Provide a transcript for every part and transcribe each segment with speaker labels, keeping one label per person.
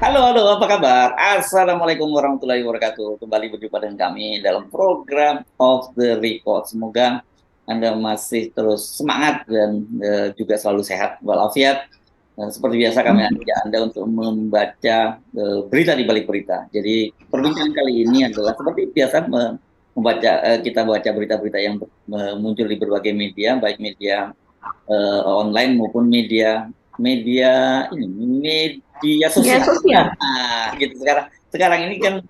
Speaker 1: Halo, halo, apa kabar? Assalamualaikum warahmatullahi wabarakatuh. Kembali berjumpa dengan kami dalam program Off the Record. Semoga Anda masih terus semangat dan juga selalu sehat walafiat. Seperti biasa kami ajak Anda untuk membaca berita di balik berita. Jadi perbincangan kali ini adalah seperti biasa kita baca berita-berita yang muncul di berbagai media, baik media online maupun media media ini media
Speaker 2: Ya,
Speaker 1: sosial.
Speaker 2: sosial.
Speaker 1: Nah, gitu sekarang ini kan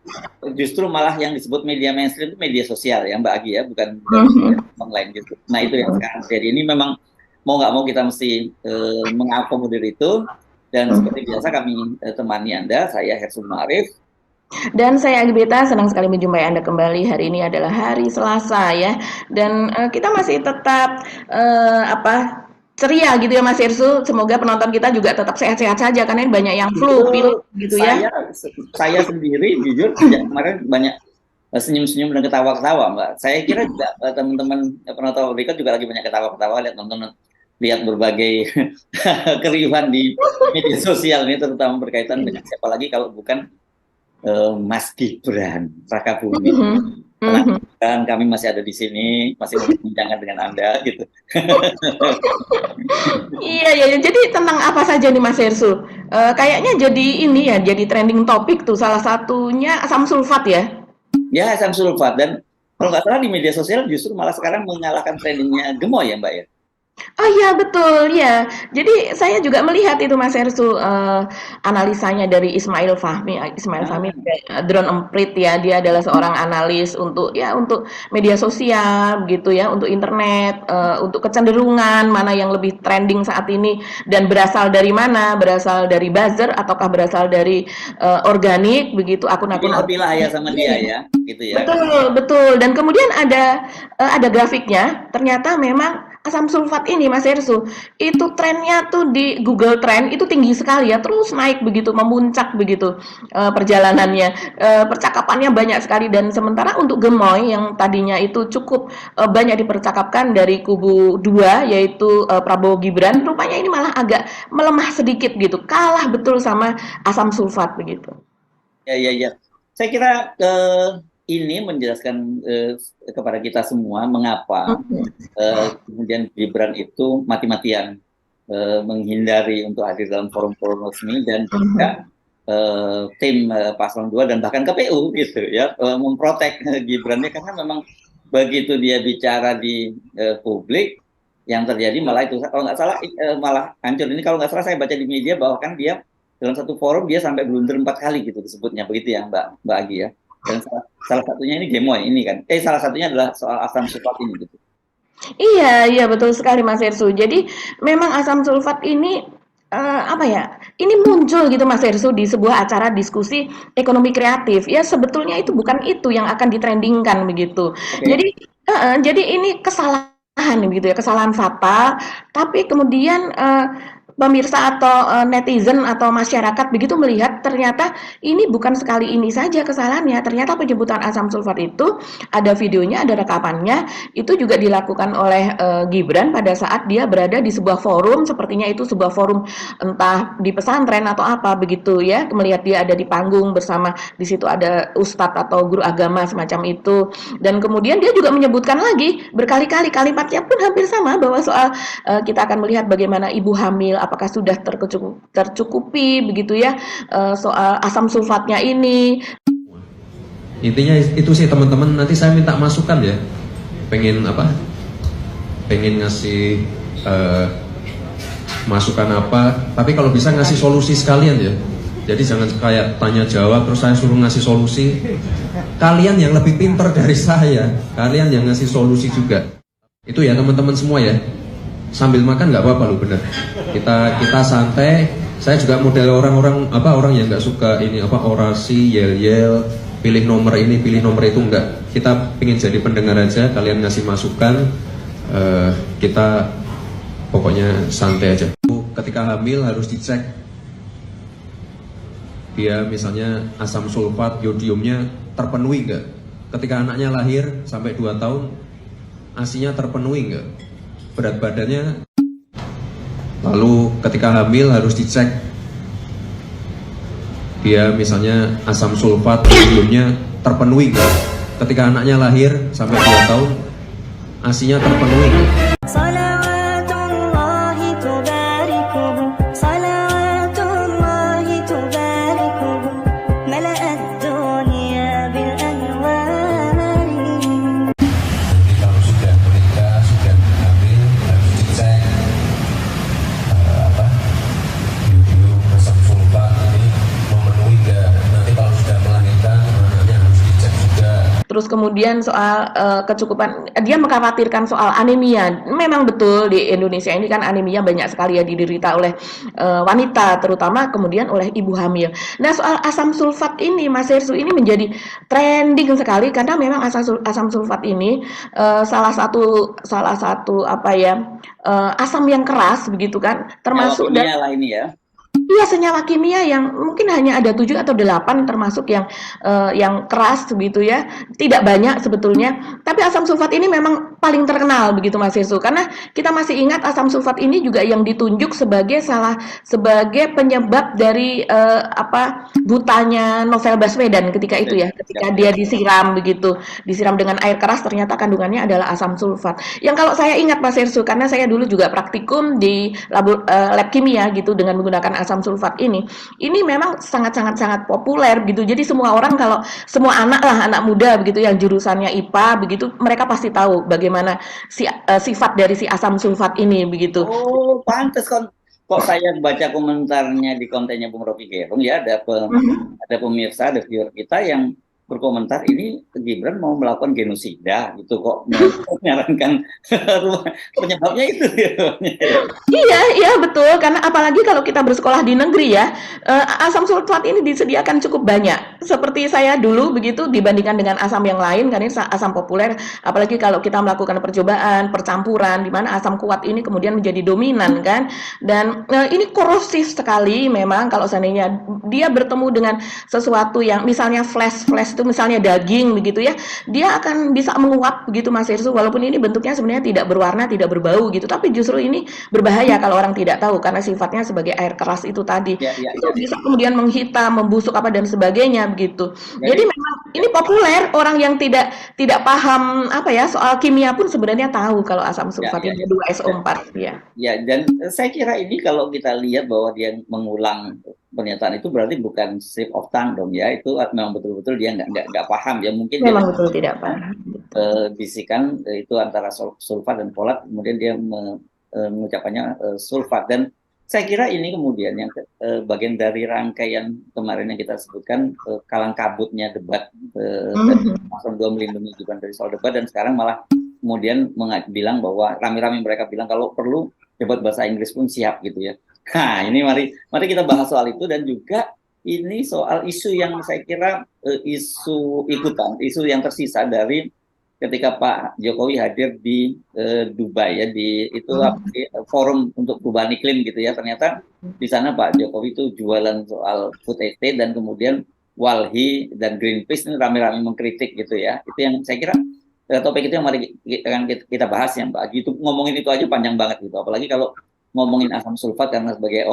Speaker 1: justru malah yang disebut media mainstream itu media sosial ya Mbak Agi ya, bukan media
Speaker 2: Mhm.
Speaker 1: online gitu. Nah itu yang sekarang jadi ini memang mau nggak mau kita mesti mengakomodir itu dan seperti biasa kami temani Anda, saya Hersun Ma'arif.
Speaker 2: Dan saya Agbeta, senang sekali menjumpai Anda kembali. Hari ini adalah hari Selasa ya. Dan kita masih tetap ceria gitu ya Mas Irsu. Semoga penonton kita juga tetap sehat-sehat saja karena ini banyak yang flu, pilek
Speaker 1: Itu
Speaker 2: gitu ya.
Speaker 1: saya sendiri jujur sejak kemarin banyak senyum-senyum dan ketawa-ketawa, Mbak. Saya kira juga teman-teman penonton berikut juga lagi banyak ketawa-ketawa lihat nonton lihat berbagai keriuhan di media sosial ini terutama berkaitan dengan siapa lagi kalau bukan Mas Gibran Rakabuming.
Speaker 2: Mhm.
Speaker 1: Tenang,
Speaker 2: Mhm.
Speaker 1: kan kami masih ada di sini, masih membincangkan dengan Anda gitu.
Speaker 2: Iya, ya, ya. Jadi tentang apa saja nih Mas Irsu? Kayaknya jadi ini ya, jadi trending topik tuh. Salah satunya asam sulfat ya.
Speaker 1: Ya, asam sulfat dan kalau nggak salah di media sosial justru malah sekarang mengalahkan trendingnya gemoy ya Mbak ya.
Speaker 2: Oh iya betul, ya. Jadi saya juga melihat itu Mas Ersu, analisanya dari Ismail Fahmi. Ismail Fahmi
Speaker 1: Ah,
Speaker 2: drone emprit ya, dia adalah seorang analis untuk ya untuk media sosial gitu ya, untuk internet, untuk kecenderungan mana yang lebih trending saat ini dan berasal dari mana, berasal dari buzzer ataukah berasal dari organik begitu akun-akun
Speaker 1: dipilah-pilah ya
Speaker 2: organik.
Speaker 1: sama dia ya, gitu ya.
Speaker 2: Betul, betul. Dan kemudian ada grafiknya, ternyata memang asam sulfat ini Mas Ersu, itu trennya tuh di Google Trend itu tinggi sekali ya, terus naik begitu, memuncak begitu perjalanannya. Percakapannya banyak sekali dan sementara untuk gemoy yang tadinya itu cukup banyak dipercakapkan dari kubu dua yaitu Prabowo Gibran, rupanya ini malah agak melemah sedikit gitu, kalah betul sama asam sulfat begitu.
Speaker 1: Ya, ya, ya. Saya kira ini menjelaskan kepada kita semua mengapa
Speaker 2: Mhm.
Speaker 1: kemudian Gibran itu mati-matian menghindari untuk hadir dalam forum-forum resmi dan juga
Speaker 2: Mhm.
Speaker 1: tim paslon 2 dan bahkan KPU gitu ya memprotek Gibrannya karena memang begitu dia bicara di publik yang terjadi malah itu kalau nggak salah malah hancur ini kalau nggak salah saya baca di media bahwa kan dia dalam satu forum dia sampai blunder 4 kali gitu disebutnya begitu ya Mbak Agi ya dan salah satunya ini gemoy ini kan salah satunya adalah soal asam sulfat ini gitu.
Speaker 2: Iya, iya betul sekali Mas Ersu. Jadi memang asam sulfat ini apa ya? Ini muncul gitu Mas Ersu di sebuah acara diskusi ekonomi kreatif. Ya sebetulnya itu bukan itu yang akan ditrendingkan begitu.
Speaker 1: Oke.
Speaker 2: Jadi jadi ini kesalahan begitu ya, kesalahan fatal. Tapi kemudian pemirsa atau netizen atau masyarakat begitu melihat ternyata ini bukan sekali ini saja kesalahannya. Ternyata penyebutan asam sulfat itu ada videonya, ada rekamannya itu juga dilakukan oleh Gibran pada saat dia berada di sebuah forum, sepertinya itu sebuah forum entah di pesantren atau apa begitu ya, melihat dia ada di panggung bersama di situ ada ustadz atau guru agama semacam itu dan kemudian dia juga menyebutkan lagi berkali-kali kalimatnya pun hampir sama bahwa soal kita akan melihat bagaimana ibu hamil apakah sudah tercukupi begitu ya soal asam sulfatnya ini.
Speaker 3: Intinya itu sih teman-teman, nanti saya minta masukan ya, pengen apa, pengen ngasih masukan apa, tapi kalau bisa ngasih solusi sekalian ya, jadi jangan kayak tanya jawab terus saya suruh ngasih solusi. Kalian yang lebih pinter dari saya, kalian yang ngasih solusi juga. Itu ya teman-teman semua ya, sambil makan nggak apa-apa loh, bener. Kita santai. Saya juga model orang-orang orang yang nggak suka ini orasi yel-yel, pilih nomor ini pilih nomor itu, enggak. Kita pengen jadi pendengar aja, kalian ngasih masukan, kita pokoknya santai aja. Ketika hamil harus dicek dia misalnya asam sulfat yodiumnya terpenuhi enggak. Ketika anaknya lahir sampai 2 tahun asinya terpenuhi enggak, berat badannya. Lalu ketika hamil harus dicek dia misalnya asam sulfat sebelumnya terpenuhi nggak? Ketika anaknya lahir sampai 2 tahun ASI-nya terpenuhi nggak?
Speaker 4: صلوات الله تباركه صلوات الله تباركه ملأ الدنيا بالأنوار.
Speaker 5: Jadi kalau sudah menikah, sudah hamil, harus dicek bium asam sulfat ini memenuhi nggak. Nanti kalau sudah melahirkan, anaknya harus dicek juga.
Speaker 2: Terus kemudian soal kecukupan, dia mengkhawatirkan soal anemia. Memang betul di Indonesia ini kan anemia banyak sekali ya diderita oleh wanita, terutama kemudian oleh ibu hamil. Nah soal asam sulfat ini, Mas Hersu, ini menjadi trending sekali karena memang asam sulfat ini salah satu asam yang keras begitu kan, termasuk
Speaker 1: Kimia lah ini ya.
Speaker 2: iya, senyawa kimia yang mungkin hanya ada 7 atau 8 termasuk yang keras begitu ya. Tidak banyak sebetulnya. Tapi asam sulfat ini memang paling terkenal begitu Mas Yesu. Karena kita masih ingat asam sulfat ini juga yang ditunjuk sebagai penyebab dari butanya Novel Baswedan ketika itu ya. Ketika dia disiram begitu. Disiram dengan air keras ternyata kandungannya adalah asam sulfat. Yang kalau saya ingat Mas Yesu, karena saya dulu juga praktikum di lab kimia gitu dengan menggunakan asam sulfat ini memang sangat populer gitu. Jadi semua orang, kalau semua anak muda begitu yang jurusannya IPA begitu, mereka pasti tahu bagaimana sifat dari si asam sulfat ini begitu.
Speaker 1: Oh, pantes kok saya baca komentarnya di kontennya Bung Rocky Gerung ya, ada pemirsa, ada viewer kita yang berkomentar ini Gibran mau melakukan genosida gitu, kok menyarankan penyebabnya itu.
Speaker 2: Iya betul, karena apalagi kalau kita bersekolah di negeri ya, asam sulfat ini disediakan cukup banyak. Seperti saya dulu begitu dibandingkan dengan asam yang lain, kan ini asam populer, apalagi kalau kita melakukan percobaan, percampuran di mana asam kuat ini kemudian menjadi dominan kan. Dan ini korosif sekali memang kalau seandainya dia bertemu dengan sesuatu yang misalnya flash itu misalnya daging begitu ya, dia akan bisa menguap begitu Mas Hirsu, walaupun ini bentuknya sebenarnya tidak berwarna, tidak berbau gitu, tapi justru ini berbahaya kalau orang tidak tahu karena sifatnya sebagai air keras itu tadi. Itu bisa kemudian menghitam, membusuk apa dan sebagainya begitu. Jadi memang ini populer, orang yang tidak paham soal kimia pun sebenarnya tahu kalau asam sulfat ini 2SO4 ya. Ya,
Speaker 1: dan saya kira ini kalau kita lihat bahwa dia mengulang pernyataan itu berarti bukan slip of tongue dong ya, itu memang betul-betul dia nggak paham ya, mungkin
Speaker 2: memang
Speaker 1: dia
Speaker 2: betul tidak paham.
Speaker 1: bisikan itu antara sulfat dan folat, kemudian dia mengucapkannya sulfat. Dan saya kira ini kemudian yang bagian dari rangkaian kemarin yang kita sebutkan kalang kabutnya debat paslon 2 melindungi Gibran dari soal debat, dan sekarang malah kemudian bilang bahwa rame-rame mereka bilang kalau perlu debat bahasa Inggris pun siap gitu ya. Nah, ini mari kita bahas soal itu, dan juga ini soal isu yang saya kira isu yang tersisa dari ketika Pak Jokowi hadir di Dubai ya, di forum untuk perubahan iklim gitu ya. Ternyata di sana Pak Jokowi itu jualan soal food estate, dan kemudian Walhi dan Greenpeace ini rame-rame mengkritik gitu ya. Itu yang saya kira topik itu yang mari kita bahas ya Mbak. Gitu, ngomongin itu aja panjang banget gitu, apalagi kalau ngomongin asam sulfat, karena sebagai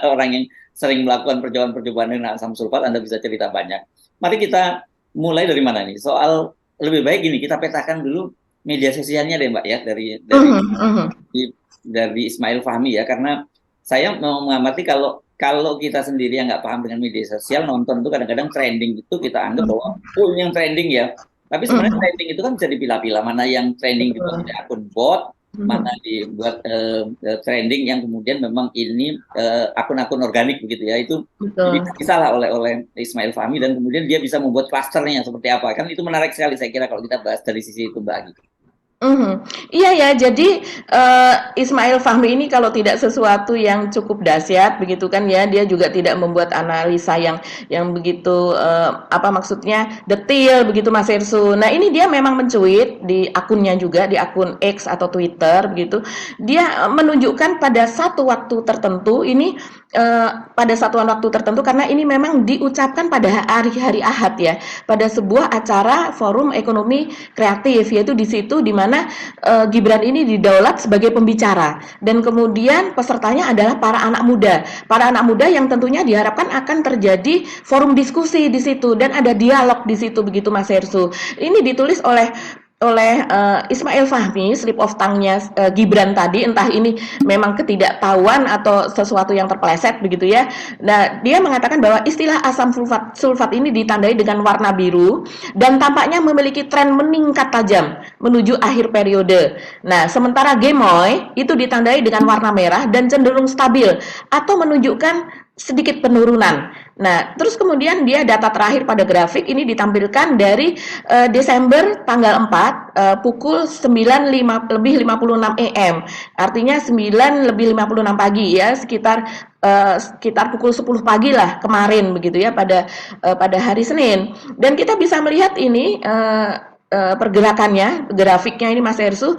Speaker 1: orang yang sering melakukan percobaan dengan asam sulfat, Anda bisa cerita banyak. Mari kita mulai dari mana nih? Soal lebih baik gini, kita petakan dulu media sosialnya deh Mbak ya, dari Ismail Fahmi ya, karena saya mau mengamati kalau kita sendiri yang nggak paham dengan media sosial, nonton itu kadang-kadang trending itu kita anggap bahwa ini yang trending ya. Tapi sebenarnya trending itu kan bisa dipilah-pilah, mana yang trending itu dari akun bot, mana dibuat trending yang kemudian memang ini akun-akun organik begitu ya. Itu bisa lah oleh Ismail Fahmi, dan kemudian dia bisa membuat klasternya seperti apa, kan itu menarik sekali saya kira kalau kita bahas dari sisi itu Mbak Agi.
Speaker 2: Iya ya, jadi Ismail Fahmi ini kalau tidak sesuatu yang cukup dahsyat begitu kan ya, dia juga tidak membuat analisa yang begitu maksudnya detail begitu Mas Hersu. Nah ini dia memang mencuit di akunnya juga, di akun X atau Twitter begitu. Dia menunjukkan pada satu waktu tertentu ini karena ini memang diucapkan pada hari Ahad ya, pada sebuah acara forum ekonomi kreatif, yaitu di situ di mana mana Gibran ini didaulat sebagai pembicara dan kemudian pesertanya adalah para anak muda yang tentunya diharapkan akan terjadi forum diskusi di situ dan ada dialog di situ begitu Mas Hersu. Ini ditulis oleh Ismail Fahmi, slip of tongue-nya Gibran tadi, entah ini memang ketidaktahuan atau sesuatu yang terpeleset begitu ya. Nah, dia mengatakan bahwa istilah asam sulfat ini ditandai dengan warna biru dan tampaknya memiliki tren meningkat tajam menuju akhir periode. Nah, sementara gemoy itu ditandai dengan warna merah dan cenderung stabil atau menunjukkan sedikit penurunan. Nah, terus kemudian dia data terakhir pada grafik ini ditampilkan dari Desember tanggal 4 pukul 9:56 AM. Artinya 9:56 pagi ya, sekitar pukul 10 pagi lah kemarin begitu ya pada hari Senin. Dan kita bisa melihat ini pergerakannya, grafiknya ini Mas Hersu,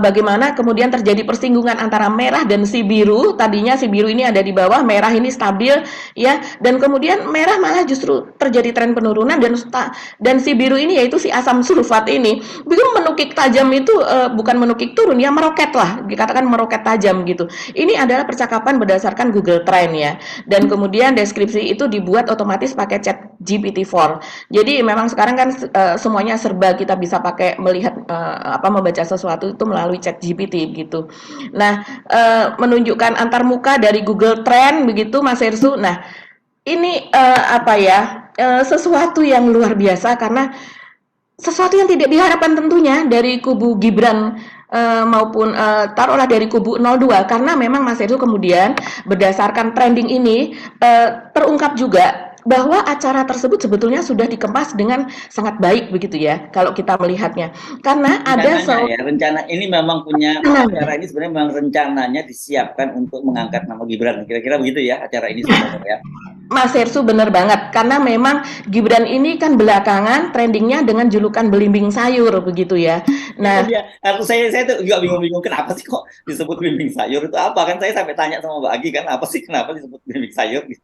Speaker 2: bagaimana kemudian terjadi persinggungan antara merah dan si biru. Tadinya si biru ini ada di bawah, merah ini stabil ya, dan kemudian merah malah justru terjadi tren penurunan dan si biru ini yaitu si asam sulfat ini begitu menukik tajam itu, bukan menukik turun ya, meroket lah, dikatakan meroket tajam gitu. Ini adalah percakapan berdasarkan Google Trend ya, dan kemudian deskripsi itu dibuat otomatis pakai chat GPT-4. Jadi memang sekarang kan semuanya serba kita bisa pakai melihat membaca sesuatu itu melalui chat GPT gitu. Nah, menunjukkan antar muka dari Google Trend begitu Mas Hersu. Nah, ini sesuatu yang luar biasa karena sesuatu yang tidak diharapkan tentunya dari kubu Gibran maupun taruhlah dari kubu 02, karena memang Mas Hersu kemudian berdasarkan trending ini terungkap juga bahwa acara tersebut sebetulnya sudah dikemas dengan sangat baik begitu ya kalau kita melihatnya, karena ada
Speaker 1: rencana ini memang punya acara ini sebenarnya memang rencananya disiapkan untuk mengangkat nama Gibran, kira-kira begitu ya acara ini sebenarnya ya.
Speaker 2: Mas Hersu benar banget, karena memang Gibran ini kan belakangan trendingnya dengan julukan belimbing sayur begitu ya. Nah,
Speaker 1: saya tuh juga bingung kenapa sih kok disebut belimbing sayur, itu apa kan, saya sampai tanya sama Mbak Agi kan apa sih kenapa disebut belimbing sayur gitu.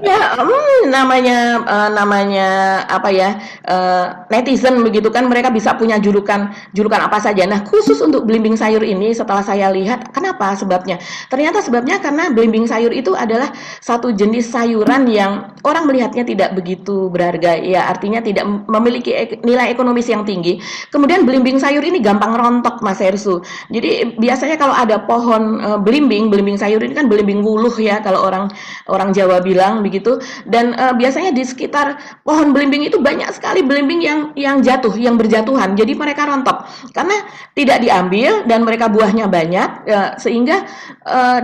Speaker 2: Ya, namanya netizen begitu kan, mereka bisa punya julukan apa saja. Nah, khusus untuk belimbing sayur ini setelah saya lihat, kenapa sebabnya? Ternyata sebabnya karena belimbing sayur itu adalah satu jenis sayuran yang orang melihatnya tidak begitu berharga ya, artinya tidak memiliki nilai ekonomis yang tinggi. Kemudian belimbing sayur ini gampang rontok Mas Hersu. Jadi biasanya kalau ada pohon belimbing sayur ini kan belimbing wuluh ya kalau orang Jawa bilang begitu. Dan biasanya di sekitar pohon belimbing itu banyak sekali belimbing yang jatuh, yang berjatuhan. Jadi mereka rontok karena tidak diambil dan mereka buahnya banyak sehingga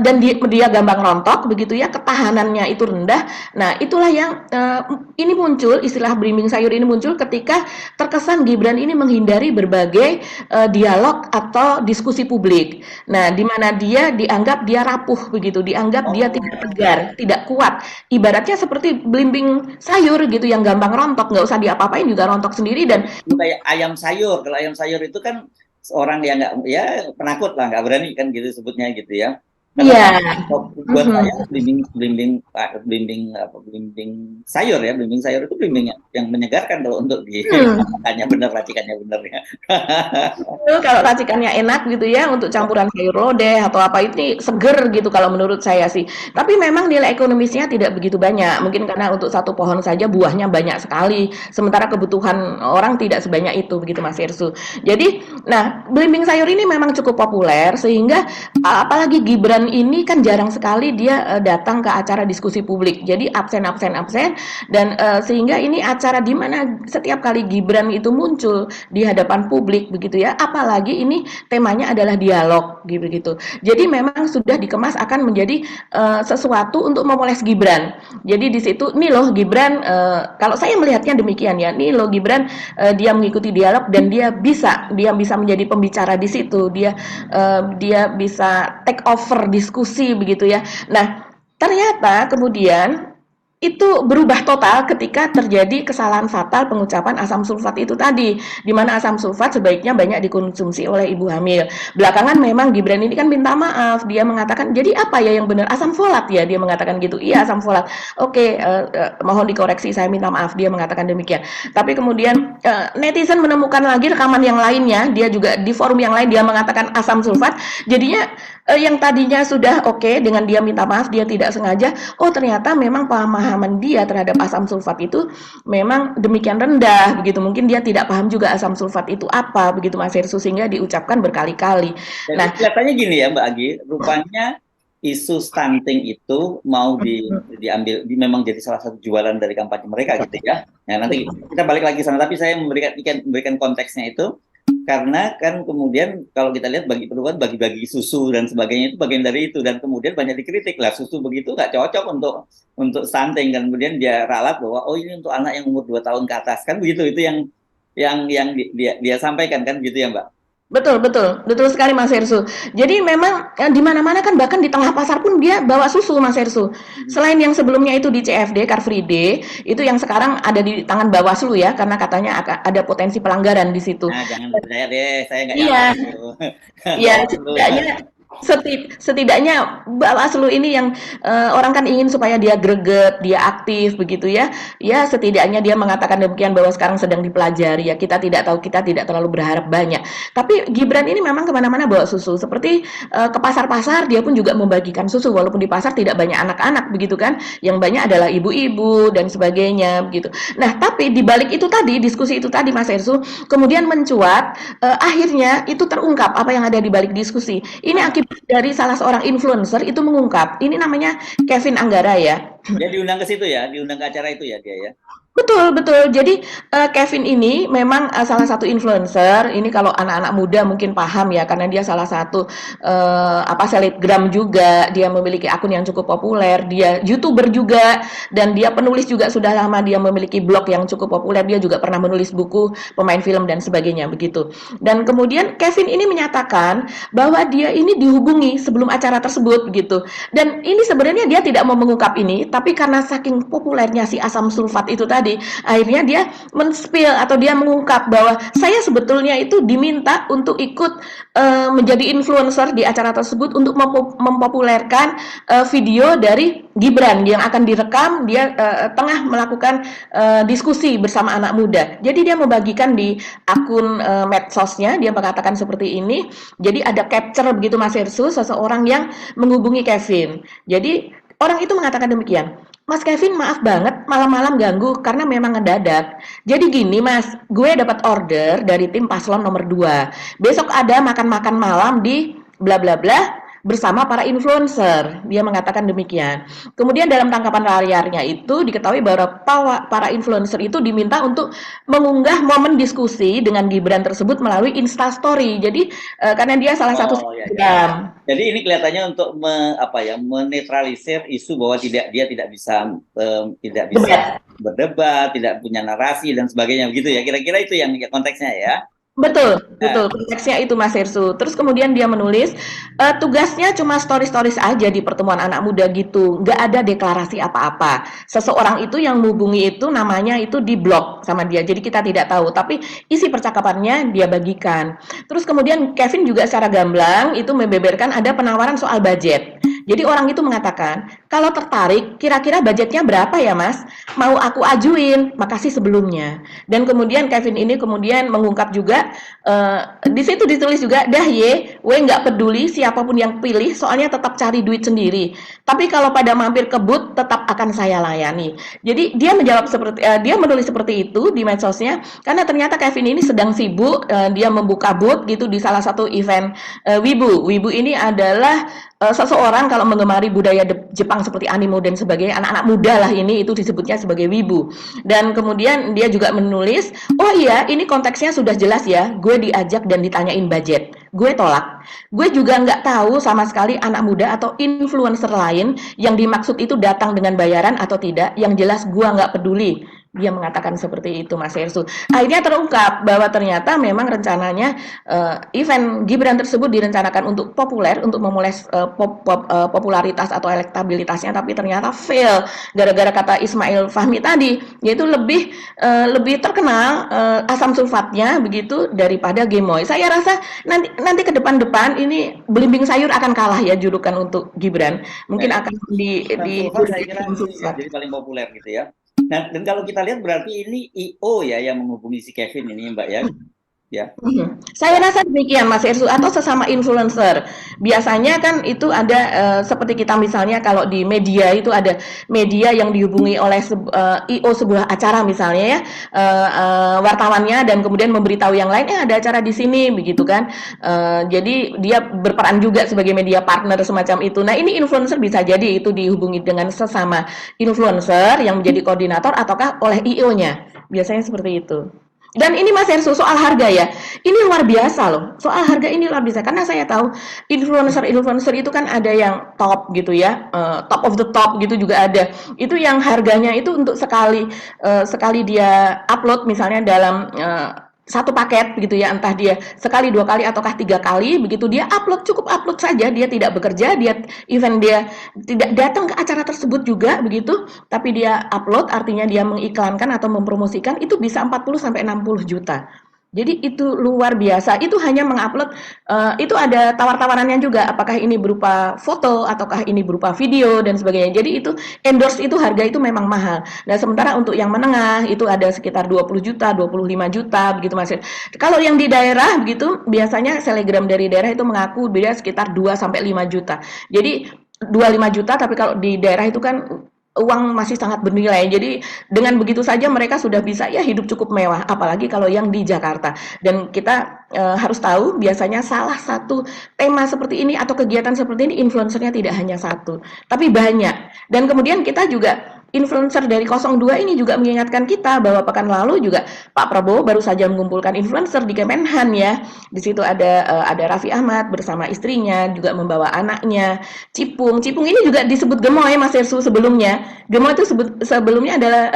Speaker 2: dan dia gampang rontok begitu ya, ketahanannya itu rendah. Nah, itulah yang ini muncul, istilah belimbing sayur ini muncul ketika terkesan Gibran ini menghindari berbagai dialog atau diskusi publik. Nah, di mana dia dianggap dia rapuh begitu, dianggap dia tidak tegar, tidak kuat. Ibaratnya seperti belimbing sayur gitu yang gampang rontok, nggak usah diapa-apain juga rontok sendiri. Dan
Speaker 1: kayak ayam sayur, kalau ayam sayur itu kan seorang yang nggak, ya penakut lah, nggak berani kan gitu sebutnya gitu ya.
Speaker 2: Iya.
Speaker 1: Buat saya belimbing sayur ya, belimbing sayur itu belimbing yang menyegarkan kalau untuk racikannya bener ya.
Speaker 2: Kalau racikannya enak gitu ya, untuk campuran sayur lodeh atau apa ini seger gitu kalau menurut saya sih. Tapi memang nilai ekonomisnya tidak begitu banyak. Mungkin karena untuk satu pohon saja buahnya banyak sekali, sementara kebutuhan orang tidak sebanyak itu begitu Mas Hersu. Jadi, nah belimbing sayur ini memang cukup populer sehingga apalagi Gibran ini kan jarang sekali dia datang ke acara diskusi publik. Jadi absen dan sehingga ini acara di mana setiap kali Gibran itu muncul di hadapan publik begitu ya. Apalagi ini temanya adalah dialog gitu. Jadi memang sudah dikemas akan menjadi sesuatu untuk memoles Gibran. Jadi di situ nih loh Gibran, kalau saya melihatnya demikian ya. Nih loh Gibran dia mengikuti dialog dan dia bisa menjadi pembicara di situ. Dia bisa take over diskusi begitu ya. Nah, ternyata kemudian itu berubah total ketika terjadi kesalahan fatal pengucapan asam sulfat itu tadi, di mana asam sulfat sebaiknya banyak dikonsumsi oleh ibu hamil. Belakangan memang Gibran ini kan minta maaf, dia mengatakan, jadi apa ya yang benar, asam folat ya, dia mengatakan gitu. Iya, asam folat. Oke, mohon dikoreksi, saya minta maaf, dia mengatakan demikian. Tapi kemudian netizen menemukan lagi rekaman yang lainnya, dia juga di forum yang lain dia mengatakan asam sulfat. Jadinya yang tadinya sudah oke dengan dia minta maaf, dia tidak sengaja, oh ternyata memang pemahaman dia terhadap asam sulfat itu memang demikian rendah begitu. Mungkin dia tidak paham juga asam sulfat itu apa begitu Mas Hersu, sehingga diucapkan berkali-kali.
Speaker 1: Jadi
Speaker 2: Nah,
Speaker 1: kelihatannya gini ya Mbak Agi, rupanya isu stunting itu mau diambil, memang jadi salah satu jualan dari kampanye mereka gitu ya. Nah nanti kita balik lagi sana, tapi saya memberikan konteksnya itu karena kan kemudian kalau kita lihat bagi perempuan bagi-bagi susu dan sebagainya itu bagian dari itu, dan kemudian banyak dikritik lah susu begitu nggak cocok untuk stunting, dan kemudian dia ralat bahwa oh ini untuk anak yang umur 2 tahun ke atas kan begitu, itu yang dia sampaikan kan gitu ya Mbak.
Speaker 2: betul, betul, betul sekali Mas Hersu. Jadi memang di mana-mana kan, bahkan di tengah pasar pun dia bawa susu Mas Hersu. Selain yang sebelumnya itu di CFD, Car Free Day, itu yang sekarang ada di tangan Bawaslu ya, karena katanya ada potensi pelanggaran di situ.
Speaker 1: Nah jangan percaya deh, saya nggak
Speaker 2: Iya,
Speaker 1: yakin itu.
Speaker 2: iya,
Speaker 1: Bawaslu.
Speaker 2: setidaknya Bawaslu ini yang orang kan ingin supaya dia greget, dia aktif begitu ya. Ya setidaknya dia mengatakan demikian bahwa sekarang sedang dipelajari ya. Kita tidak tahu, kita tidak terlalu berharap banyak. Tapi Gibran ini memang kemana-mana bawa susu. Seperti ke pasar-pasar dia pun juga membagikan susu, walaupun di pasar tidak banyak anak-anak begitu kan. Yang banyak adalah ibu-ibu dan sebagainya begitu. Nah tapi di balik itu tadi, diskusi itu tadi Mas Hersu, kemudian mencuat, akhirnya itu terungkap apa yang ada di balik diskusi. Ini akibat dari salah seorang influencer itu mengungkap, ini namanya Kevin Anggara ya.
Speaker 1: Dia diundang ke situ ya, diundang ke acara itu ya dia ya.
Speaker 2: Betul, betul. Jadi Kevin ini memang salah satu influencer. Ini kalau anak-anak muda mungkin paham ya, karena dia salah satu selebgram juga. Dia memiliki akun yang cukup populer. Dia YouTuber juga, dan dia penulis juga sudah lama. Dia memiliki blog yang cukup populer. Dia juga pernah menulis buku, pemain film dan sebagainya begitu. Dan kemudian Kevin ini menyatakan bahwa dia ini dihubungi sebelum acara tersebut begitu. Dan ini sebenarnya dia tidak mau mengungkap ini, tapi karena saking populernya si asam sulfat itu tadi, akhirnya dia men-spill atau dia mengungkap bahwa saya sebetulnya itu diminta untuk ikut menjadi influencer di acara tersebut untuk mempopulerkan video dari Gibran yang akan direkam. Dia tengah melakukan diskusi bersama anak muda. Jadi dia membagikan di akun medsosnya, dia mengatakan seperti ini. Jadi ada capture begitu Mas Hersu, seseorang yang menghubungi Kevin. Jadi orang itu mengatakan demikian, Mas Kevin maaf banget malam-malam ganggu karena memang ngedadak. Jadi gini Mas, gue dapat order dari tim paslon nomor 2. Besok ada makan-makan malam di bla bla bla bersama para influencer. Dia mengatakan demikian. Kemudian dalam tangkapan layarnya itu diketahui bahwa para influencer itu diminta untuk mengunggah momen diskusi dengan Gibran tersebut melalui Instastory. Jadi karena dia salah satu selebgram.
Speaker 1: Jadi ini kelihatannya untuk menetralisir isu bahwa dia tidak bisa berdebat, tidak punya narasi dan sebagainya begitu ya. Kira-kira itu yang konteksnya ya.
Speaker 2: Betul, betul. Konteksnya itu Mas Hersu. Terus kemudian dia menulis, tugasnya cuma stories aja di pertemuan anak muda gitu. Nggak ada deklarasi apa-apa. Seseorang itu yang menghubungi itu namanya itu di blog sama dia. Jadi kita tidak tahu. Tapi isi percakapannya dia bagikan. Terus kemudian Kevin juga secara gamblang itu membeberkan ada penawaran soal budget. Jadi orang itu mengatakan, kalau tertarik, kira-kira budgetnya berapa ya Mas? Mau aku ajuin, makasih sebelumnya. Dan kemudian Kevin ini kemudian mengungkap juga, di situ ditulis juga, dah ye, we nggak peduli siapapun yang pilih, soalnya tetap cari duit sendiri. Tapi kalau pada mampir ke booth, tetap akan saya layani. Jadi dia menjawab dia menulis seperti itu di medsosnya, karena ternyata Kevin ini sedang sibuk, dia membuka booth gitu di salah satu event Wibu. Wibu ini adalah seseorang kalau mengemari budaya Jepang seperti anime dan sebagainya, anak-anak muda lah ini itu disebutnya sebagai wibu. Dan kemudian dia juga menulis, oh iya ini konteksnya sudah jelas ya, gue diajak dan ditanyain budget, gue tolak. Gue juga nggak tahu sama sekali anak muda atau influencer lain yang dimaksud itu datang dengan bayaran atau tidak, yang jelas gue nggak peduli. Dia mengatakan seperti itu, Mas Hersu. Akhirnya terungkap bahwa ternyata memang rencananya event Gibran tersebut direncanakan untuk populer, untuk memulai popularitas atau elektabilitasnya, tapi ternyata fail gara-gara kata Ismail Fahmi tadi, yaitu lebih terkenal asam sulfatnya begitu daripada Gemoy. Saya rasa nanti ke depan ini belimbing sayur akan kalah ya julukan untuk Gibran. Mungkin
Speaker 1: Ya,
Speaker 2: akan
Speaker 1: Asam
Speaker 2: di
Speaker 1: sulfat saya kira
Speaker 2: asam
Speaker 1: ini
Speaker 2: sulfat.
Speaker 1: jadi paling populer gitu ya. Nah, dan kalau kita lihat berarti ini IO ya yang menghubungi si Kevin ini Mbak ya. Ya.
Speaker 2: Saya rasa demikian Mas Irsu atau sesama influencer. Biasanya kan itu ada seperti kita misalnya kalau di media itu ada media yang dihubungi oleh IO sebuah acara misalnya ya wartawannya dan kemudian memberitahu yang lain ada acara di sini begitu kan. Jadi dia berperan juga sebagai media partner semacam itu. Nah, ini influencer bisa jadi itu dihubungi dengan sesama influencer yang menjadi koordinator ataukah oleh IO-nya. Biasanya seperti itu. Dan ini Mas Ersu soal harga ya, ini luar biasa loh. Soal harga ini luar biasa karena saya tahu influencer itu kan ada yang top gitu ya, top of the top gitu juga ada. Itu yang harganya itu untuk sekali dia upload misalnya dalam satu paket begitu ya, entah dia sekali, dua kali, ataukah tiga kali begitu dia upload, cukup upload saja, dia tidak bekerja, dia tidak datang ke acara tersebut juga begitu, tapi dia upload artinya dia mengiklankan atau mempromosikan itu bisa 40 sampai 60 juta. Jadi itu luar biasa. Itu hanya mengupload itu ada tawar-tawarannya juga apakah ini berupa foto ataukah ini berupa video dan sebagainya. Jadi itu endorse itu harga itu memang mahal. Nah, sementara untuk yang menengah itu ada sekitar 20 juta, 25 juta begitu Mas. Kalau yang di daerah begitu biasanya selegram dari daerah itu mengaku beda sekitar 2 sampai 5 juta. Jadi 25 juta tapi kalau di daerah itu kan uang masih sangat bernilai. Jadi dengan begitu saja mereka sudah bisa ya hidup cukup mewah, apalagi kalau yang di Jakarta. Dan kita harus tahu biasanya salah satu tema seperti ini atau kegiatan seperti ini influencernya tidak hanya satu, tapi banyak. Dan kemudian kita juga influencer dari 02 ini juga mengingatkan kita bahwa pekan lalu juga Pak Prabowo baru saja mengumpulkan influencer di Kemenhan ya. Di situ ada Raffi Ahmad bersama istrinya juga membawa anaknya. Cipung ini juga disebut gemoy Mas Ersu sebelumnya. Gemoy itu sebelumnya adalah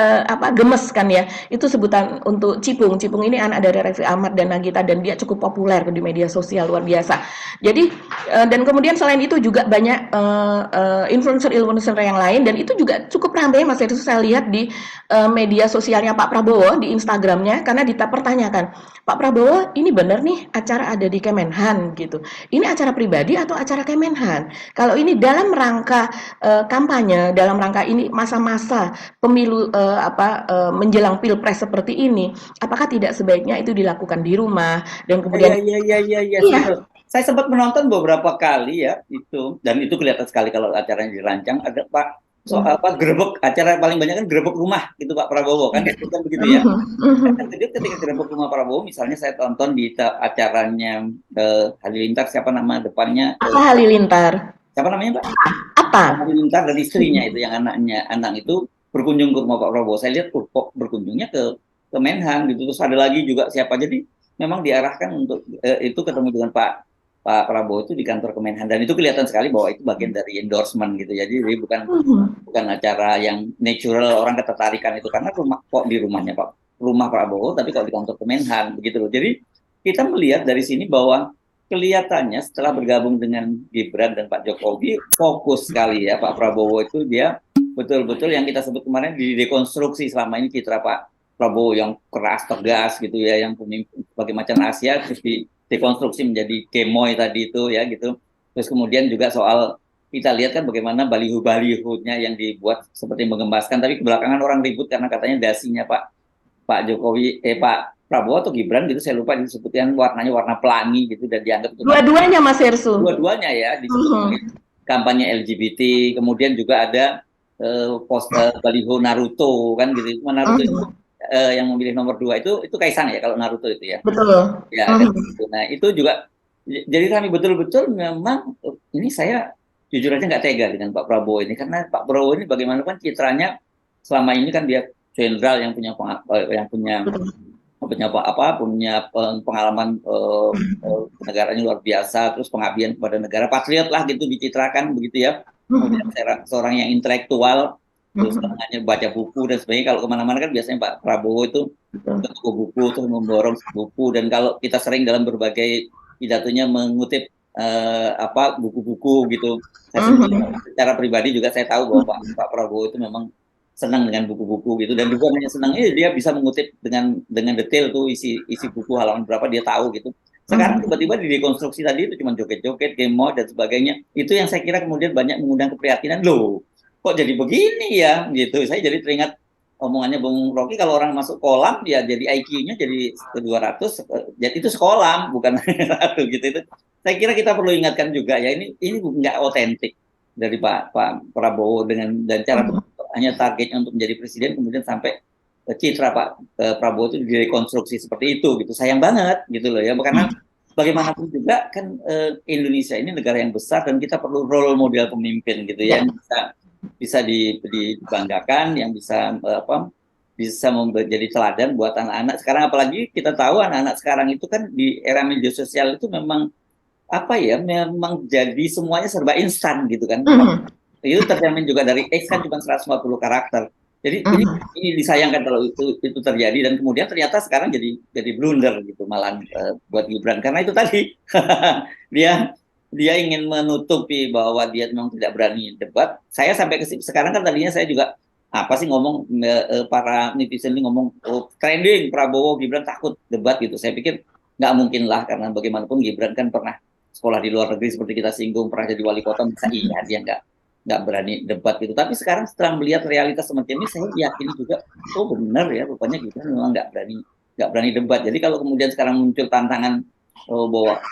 Speaker 2: gemes kan ya. Itu sebutan untuk Cipung. Cipung ini anak dari Raffi Ahmad dan Nagita dan dia cukup populer di media sosial luar biasa. Jadi dan kemudian selain itu juga banyak influencer yang lain dan itu juga cukup ramai Mas Ersu saya lihat di media sosialnya Pak Prabowo di Instagramnya karena dipertanyakan Pak Prabowo ini benar nih acara ada di Kemenhan gitu. Ini acara pribadi atau acara Kemenhan? Kalau ini dalam rangka kampanye, dalam rangka ini masa-masa pemilu menjelang pilpres seperti ini, apakah tidak sebaiknya itu dilakukan di rumah dan kemudian
Speaker 1: Iya. Saya sempat menonton beberapa kali ya itu dan itu kelihatan sekali kalau acaranya dirancang ada Pak soal gerebek acara paling banyak kan gerebek rumah gitu Pak Prabowo kan itu kan begitu ya. Ketika gerebek rumah Prabowo misalnya saya tonton di acaranya Halilintar siapa nama depannya
Speaker 2: Halilintar.
Speaker 1: Siapa namanya Pak?
Speaker 2: Apa?
Speaker 1: Halilintar dan istrinya itu yang anak itu berkunjung ke rumah Pak Prabowo. Saya lihat kok berkunjungnya ke Menhan gitu terus ada lagi juga siapa jadi memang diarahkan untuk itu ketemu dengan Pak Prabowo itu di kantor Kemenhan dan itu kelihatan sekali bahwa itu bagian dari endorsement gitu ya jadi bukan acara yang natural orang ketertarikan itu karena kok di rumahnya rumah Prabowo tapi kalau di kantor Kemenhan begitu loh jadi kita melihat dari sini bahwa kelihatannya setelah bergabung dengan Gibran dan Pak Jokowi fokus sekali ya Pak Prabowo itu dia betul-betul yang kita sebut kemarin didekonstruksi selama ini citra Pak Prabowo yang keras tegas gitu ya yang pemimpin sebagai macan Asia terus dekonstruksi menjadi gemoy tadi itu ya gitu. Terus kemudian juga soal kita lihat kan bagaimana baliho-balihonya yang dibuat seperti menggemaskan tapi belakangan orang ribut karena katanya dasinya Pak Jokowi Pak Prabowo atau Gibran gitu saya lupa disebutkan warnanya warna pelangi gitu dan dianggap itu
Speaker 2: dua-duanya Mas Ersu.
Speaker 1: Dua-duanya ya disebut kampanye LGBT kemudian juga ada poster baliho Naruto kan gitu. Naruto itu yang memilih nomor 2 itu Kaisang ya kalau Naruto itu ya.
Speaker 2: Betul.
Speaker 1: Ya, gitu. Nah itu juga jadi kami betul-betul memang ini saya jujur aja nggak tega dengan Pak Prabowo ini karena Pak Prabowo ini bagaimanapun citranya selama ini kan dia jenderal yang punya pengalaman negaranya luar biasa terus pengabdian kepada negara patriot lah gitu dicitrakan begitu ya kemudian seorang yang intelektual terus hanya baca buku dan sebagainya. Kalau kemana-mana kan biasanya Pak Prabowo itu
Speaker 2: Betul.
Speaker 1: ke toko buku terus memborong buku, dan kalau kita sering dalam berbagai pidatonya mengutip buku-buku gitu. Saya sendiri secara pribadi juga saya tahu bahwa Pak Prabowo itu memang senang dengan buku-buku gitu, dan juga hanya senang dia bisa mengutip dengan detail tuh isi buku halaman berapa dia tahu gitu. Sekarang tiba-tiba dikonstruksi tadi itu cuma joget-joget, game mode dan sebagainya. Itu yang saya kira kemudian banyak mengundang keprihatinan, loh kok jadi begini ya gitu. Saya jadi teringat omongannya Bung Rocky, kalau orang masuk kolam ya jadi IQ-nya jadi 200, jadi itu sekolah bukan satu gitu. Itu saya kira kita perlu ingatkan juga ya, ini nggak otentik dari Pak Prabowo dan cara hanya targetnya untuk menjadi presiden, kemudian sampai citra Pak Prabowo itu direkonstruksi seperti itu gitu. Sayang banget gitu loh ya, karena bagaimanapun juga kan Indonesia ini negara yang besar dan kita perlu role model pemimpin gitu ya, yang bisa dibanggakan, yang bisa menjadi teladan buat anak-anak sekarang. Apalagi kita tahu anak-anak sekarang itu kan di era media sosial itu memang memang jadi semuanya serba instan gitu kan. Itu tercermin juga dari X kan cuma 150 karakter. Jadi ini disayangkan kalau itu terjadi, dan kemudian ternyata sekarang jadi blunder gitu malah buat Gibran, karena itu tadi dia ingin menutupi bahwa dia memang tidak berani debat. Saya sampai sekarang kan tadinya saya juga ngomong para netizen ini ngomong trending Prabowo Gibran takut debat gitu. Saya pikir nggak mungkin lah, karena bagaimanapun Gibran kan pernah sekolah di luar negeri seperti kita singgung, pernah jadi wali kota, masa iya dia nggak berani debat gitu. Tapi sekarang setelah melihat realitas semacam ini, saya yakin juga benar ya, rupanya Gibran memang nggak berani debat. Jadi kalau kemudian sekarang muncul tantangan bahwa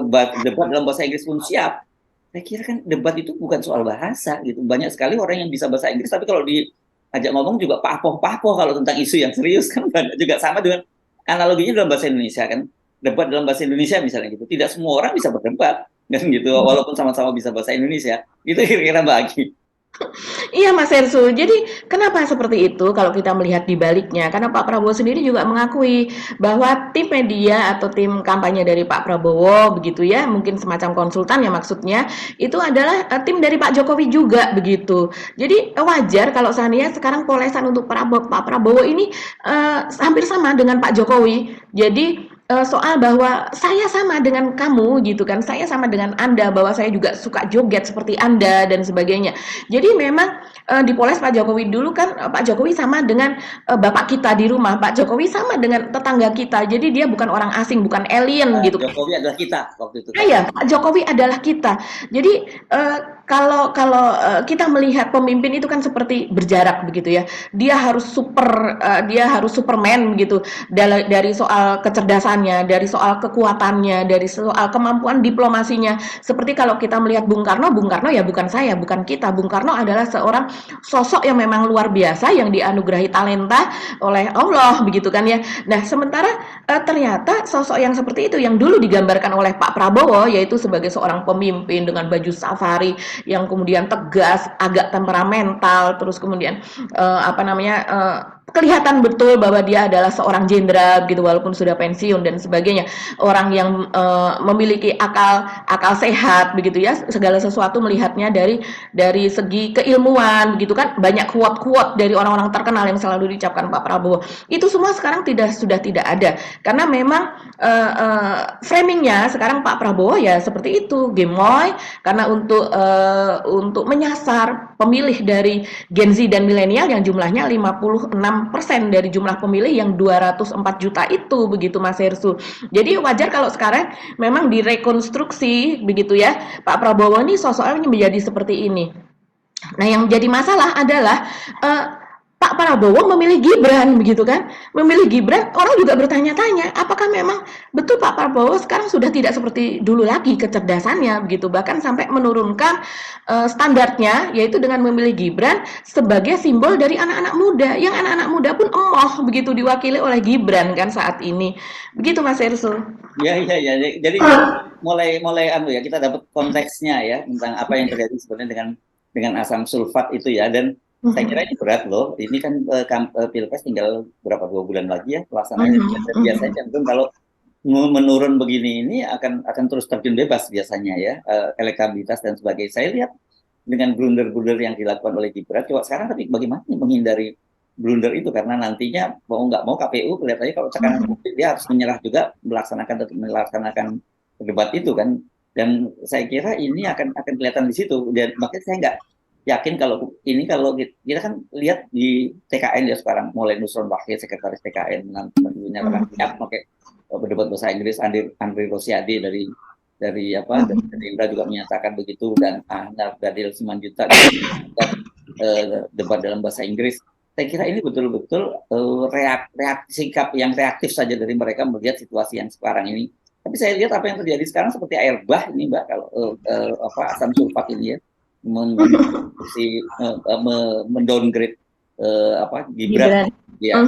Speaker 1: debat dalam bahasa Inggris pun siap, saya kira kan debat itu bukan soal bahasa gitu. Banyak sekali orang yang bisa bahasa Inggris, tapi kalau diajak ngomong juga papoh-papoh kalau tentang isu yang serius kan. Banyak juga sama dengan analoginya dalam bahasa Indonesia kan. Debat dalam bahasa Indonesia misalnya gitu, tidak semua orang bisa berdebat kan gitu, walaupun sama-sama bisa bahasa Indonesia. Itu kira-kira bagi.
Speaker 2: Iya Mas Ersu, jadi kenapa seperti itu kalau kita melihat di baliknya? Karena Pak Prabowo sendiri juga mengakui bahwa tim media atau tim kampanye dari Pak Prabowo begitu ya, mungkin semacam konsultan ya maksudnya, itu adalah tim dari Pak Jokowi juga begitu. Jadi wajar kalau seandainya sekarang polesan untuk Pak Prabowo ini hampir sama dengan Pak Jokowi. Jadi soal bahwa saya sama dengan kamu gitu kan, saya sama dengan Anda, bahwa saya juga suka joget seperti Anda dan sebagainya. Jadi memang dipoles Pak Jokowi dulu kan, Pak Jokowi sama dengan bapak kita di rumah, Pak Jokowi sama dengan tetangga kita, jadi dia bukan orang asing, bukan alien gitu.
Speaker 1: Jokowi adalah kita waktu itu.
Speaker 2: Iya, Pak Jokowi adalah kita. Jadi kalau kita melihat pemimpin itu kan seperti berjarak begitu ya. Dia harus Superman gitu, dari soal kecerdasannya, dari soal kekuatannya, dari soal kemampuan diplomasinya. Seperti kalau kita melihat Bung Karno ya bukan saya, bukan kita. Bung Karno adalah seorang sosok yang memang luar biasa, yang dianugerahi talenta oleh Allah begitu kan ya. Nah, sementara ternyata sosok yang seperti itu yang dulu digambarkan oleh Pak Prabowo, yaitu sebagai seorang pemimpin dengan baju safari yang kemudian tegas, agak temperamental, terus kemudian kelihatan betul bahwa dia adalah seorang jenderal gitu, walaupun sudah pensiun dan sebagainya. Orang yang memiliki akal sehat begitu ya, segala sesuatu melihatnya dari segi keilmuan begitu kan. Banyak quote-quote dari orang-orang terkenal yang selalu diucapkan Pak Prabowo. Itu semua sekarang sudah tidak ada, karena memang framingnya sekarang Pak Prabowo ya seperti itu, gemoy, karena untuk menyasar pemilih dari Gen Z dan milenial yang jumlahnya 56% dari jumlah pemilih yang 204 juta itu begitu Mas Hersu. Jadi wajar kalau sekarang memang direkonstruksi begitu ya, Pak Prabowo ini sosoknya menjadi seperti ini. Nah, yang jadi masalah adalah Pak Prabowo memilih Gibran begitu kan. Memilih Gibran, orang juga bertanya-tanya, apakah memang betul Pak Prabowo sekarang sudah tidak seperti dulu lagi kecerdasannya begitu, bahkan sampai menurunkan standarnya, yaitu dengan memilih Gibran sebagai simbol dari anak-anak muda, yang anak-anak muda pun emoh begitu diwakili oleh Gibran kan saat ini. Begitu Mas Ersul.
Speaker 1: Ya. Jadi mulai kita dapat konteksnya ya tentang apa yang terjadi sebenarnya dengan asam sulfat itu ya. Dan saya kira ini berat loh. Ini kan Pilpres tinggal 2 bulan lagi ya pelaksananya. Biasanya cenderung kalau menurun begini ini akan terus terjun bebas biasanya ya, elektabilitas dan sebagainya. Saya lihat dengan blunder-blunder yang dilakukan oleh Gibran. Coba sekarang tapi bagaimana menghindari blunder itu, karena nantinya mau nggak mau KPU kelihatannya kalau tekanan publik dia harus menyerah juga melaksanakan debat itu kan. Dan saya kira ini akan kelihatan di situ. Dan makanya saya nggak yakin kalau kita kan lihat di TKN ya sekarang, mulai Nusron Wahid sekretaris TKN menyatakan siap pakai berdebat bahasa Inggris, Andri Rosiade dari Indra juga menyatakan begitu, dan Gadil Simanjuta debat dalam bahasa Inggris. Saya kira ini betul-betul sikap yang reaktif saja dari mereka melihat situasi yang sekarang ini. Tapi saya lihat apa yang terjadi sekarang seperti air bah ini, Mbak, kalau asam sulfat ini ya mendowngrade Gibran. Ya,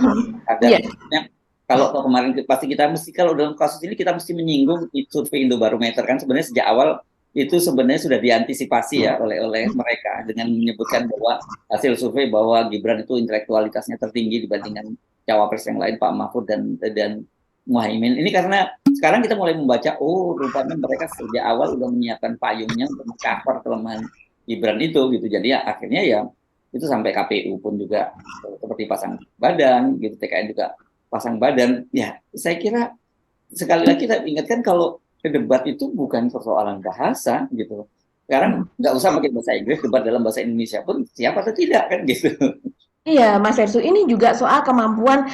Speaker 1: kalau kemarin pasti kita mesti, kalau dalam kasus ini kita mesti menyinggung survei Indobarometer kan sebenarnya sejak awal itu sebenarnya sudah diantisipasi ya oleh mereka dengan menyebutkan bahwa hasil survei bahwa Gibran itu intelektualitasnya tertinggi dibandingkan cawapres yang lain Pak Mahfud dan Muhaimin. Ini karena sekarang kita mulai membaca, rupanya mereka sejak awal sudah menyiapkan payungnya untuk mengcover kelemahan Gibran itu gitu. Jadi ya akhirnya ya itu sampai KPU pun juga seperti pasang badan gitu, TKN juga pasang badan. Ya saya kira sekali lagi kita ingatkan kalau debat itu bukan persoalan bahasa gitu. Sekarang nggak usah pakai bahasa Inggris, debat dalam bahasa Indonesia pun siapa atau tidak kan gitu.
Speaker 2: Iya, Mas Hersu, ini juga soal kemampuan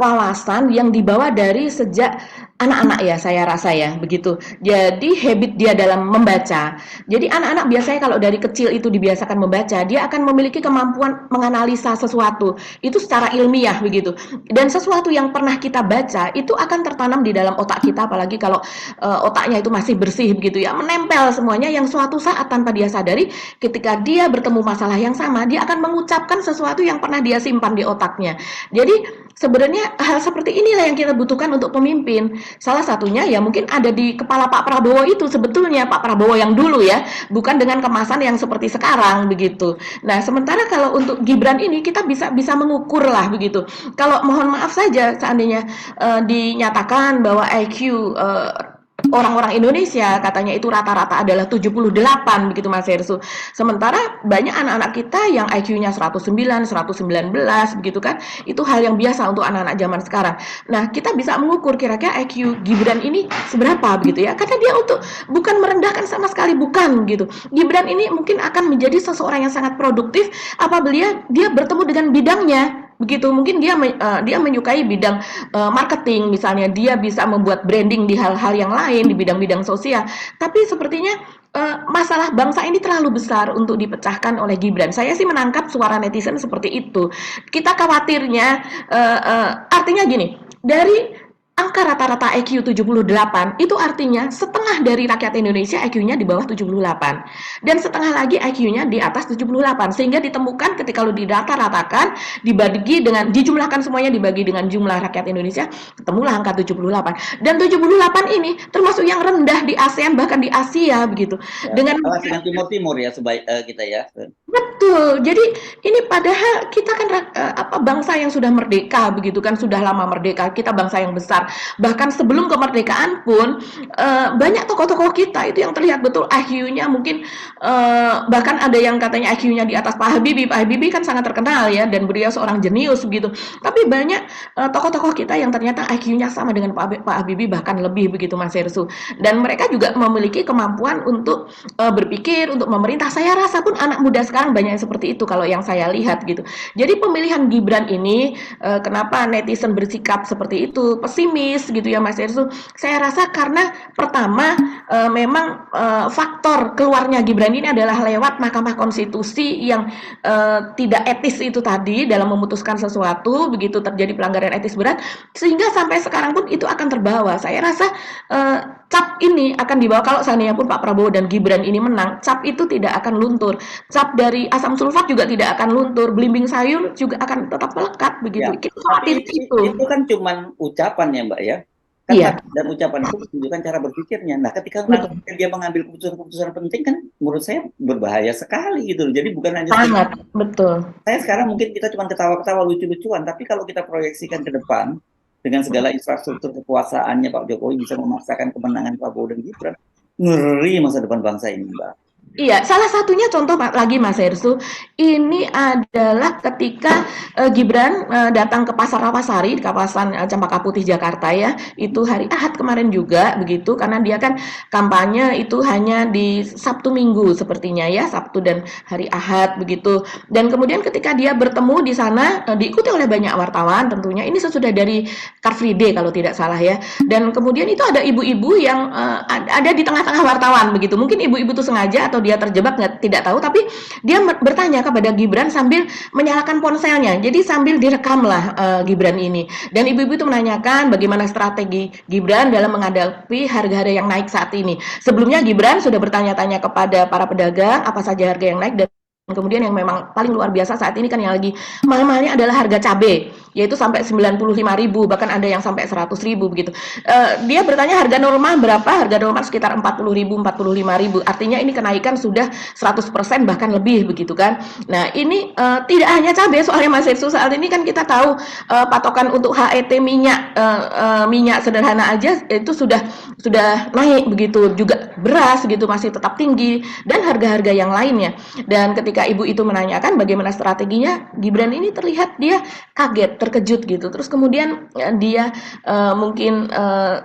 Speaker 2: wawasan yang dibawa dari sejak anak-anak ya, saya rasa ya, begitu. Jadi habit dia dalam membaca. Jadi anak-anak biasanya kalau dari kecil itu dibiasakan membaca, dia akan memiliki kemampuan menganalisa sesuatu. Itu secara ilmiah begitu. Dan sesuatu yang pernah kita baca itu akan tertanam di dalam otak kita, apalagi kalau otaknya itu masih bersih begitu ya, menempel semuanya yang suatu saat tanpa dia sadari ketika dia bertemu masalah yang sama, dia akan mengucapkan sesuatu yang pernah dia simpan di otaknya. Jadi sebenarnya hal seperti inilah yang kita butuhkan untuk pemimpin. Salah satunya ya mungkin ada di kepala Pak Prabowo itu sebetulnya, Pak Prabowo yang dulu ya, bukan dengan kemasan yang seperti sekarang begitu. Nah, sementara kalau untuk Gibran ini kita bisa mengukur lah begitu. Kalau mohon maaf saja seandainya dinyatakan bahwa IQ orang-orang Indonesia katanya itu rata-rata adalah 78 begitu Mas Hersu. Sementara banyak anak-anak kita yang IQ-nya 109, 119 begitu kan. Itu hal yang biasa untuk anak-anak zaman sekarang. Nah, kita bisa mengukur kira-kira IQ Gibran ini seberapa begitu ya. Karena dia untuk bukan merendahkan sama sekali, bukan gitu. Gibran ini mungkin akan menjadi seseorang yang sangat produktif apabila dia bertemu dengan bidangnya. Begitu, mungkin dia menyukai bidang marketing misalnya, dia bisa membuat branding di hal-hal yang lain di bidang-bidang sosial, tapi sepertinya masalah bangsa ini terlalu besar untuk dipecahkan oleh Gibran. Saya sih menangkap suara netizen seperti itu. Kita khawatirnya artinya gini, dari angka rata-rata IQ 78 itu artinya setengah dari rakyat Indonesia IQ-nya di bawah 78 dan setengah lagi IQ-nya di atas 78, sehingga ditemukan ketika lu dirata-ratakan dijumlahkan semuanya dibagi dengan jumlah rakyat Indonesia, ketemulah angka 78. Dan 78 ini termasuk yang rendah di ASEAN, bahkan di Asia begitu.
Speaker 1: Ya, dengan Timur ya kita ya.
Speaker 2: Betul. Jadi ini padahal kita kan bangsa yang sudah merdeka begitu kan, sudah lama merdeka, kita bangsa yang besar. Bahkan sebelum kemerdekaan pun banyak tokoh-tokoh kita itu yang terlihat betul IQ-nya mungkin bahkan ada yang katanya IQ-nya di atas Pak Habibie. Pak Habibie kan sangat terkenal ya, dan beliau seorang jenius begitu. Tapi banyak tokoh-tokoh kita yang ternyata IQ-nya sama dengan Pak Habibie, bahkan lebih begitu Mas Hersu. Dan mereka juga memiliki kemampuan untuk berpikir, untuk memerintah. Saya rasa pun anak muda sekarang banyak yang seperti itu kalau yang saya lihat gitu. Jadi pemilihan Gibran ini kenapa netizen bersikap seperti itu, pesimis gitu ya Mas Hersu? Saya rasa karena pertama memang faktor keluarnya Gibran ini adalah lewat Mahkamah Konstitusi yang tidak etis itu tadi dalam memutuskan sesuatu, begitu terjadi pelanggaran etis berat, sehingga sampai sekarang pun itu akan terbawa. Saya rasa cap ini akan dibawa kalau seandainya pun Pak Prabowo dan Gibran ini menang, cap itu tidak akan luntur. Cap dari asam sulfat juga tidak akan luntur, belimbing sayur juga akan tetap melekat begitu.
Speaker 1: Ya, tapi itu kan cuma ucapan ya Mbak ya. Kan
Speaker 2: iya.
Speaker 1: Dan ucapan itu menunjukkan cara berpikirnya. Nah, ketika dia mengambil keputusan-keputusan penting kan menurut saya berbahaya sekali gitu. Jadi bukan hanya
Speaker 2: sangat betul.
Speaker 1: Saya sekarang mungkin kita cuma ketawa-ketawa lucu-lucuan, tapi kalau kita proyeksikan ke depan dengan segala infrastruktur kekuasaannya Pak Jokowi bisa memaksakan kemenangan Prabowo dan Gibran, ngeri masa depan bangsa ini, Mbak.
Speaker 2: Iya, salah satunya contoh lagi Mas Hersu, ini adalah ketika Gibran datang ke Pasar Rawasari di kawasan Cempaka Putih Jakarta ya, itu hari Ahad kemarin juga begitu, karena dia kan kampanye itu hanya di Sabtu Minggu sepertinya ya, Sabtu dan hari Ahad begitu. Dan kemudian ketika dia bertemu di sana, diikuti oleh banyak wartawan tentunya, ini sesudah dari Car Free Day kalau tidak salah ya. Dan kemudian itu ada ibu-ibu yang ada di tengah-tengah wartawan begitu. Mungkin ibu-ibu itu sengaja atau dia terjebak nggak tidak tahu, tapi dia bertanya kepada Gibran sambil menyalakan ponselnya. Jadi sambil direkam lah Gibran ini. Dan ibu-ibu itu menanyakan bagaimana strategi Gibran dalam menghadapi harga-harga yang naik saat ini. Sebelumnya Gibran sudah bertanya-tanya kepada para pedagang apa saja harga yang naik, dan kemudian yang memang paling luar biasa saat ini kan yang lagi mahal-mahalnya adalah harga cabai, yaitu sampai 95.000, bahkan ada yang sampai 100.000 begitu. Dia bertanya harga normal berapa, harga normal sekitar 40.000, 45.000, artinya ini kenaikan sudah 100% bahkan lebih begitu kan. Nah ini tidak hanya cabai soalnya Mas Hersu, saat ini kan kita tahu patokan untuk HET minyak, minyak sederhana aja itu sudah naik begitu, juga beras gitu masih tetap tinggi, dan harga-harga yang lainnya. Dan ketika ibu itu menanyakan bagaimana strateginya, Gibran ini terlihat dia kaget, terkejut gitu. Terus kemudian dia mungkin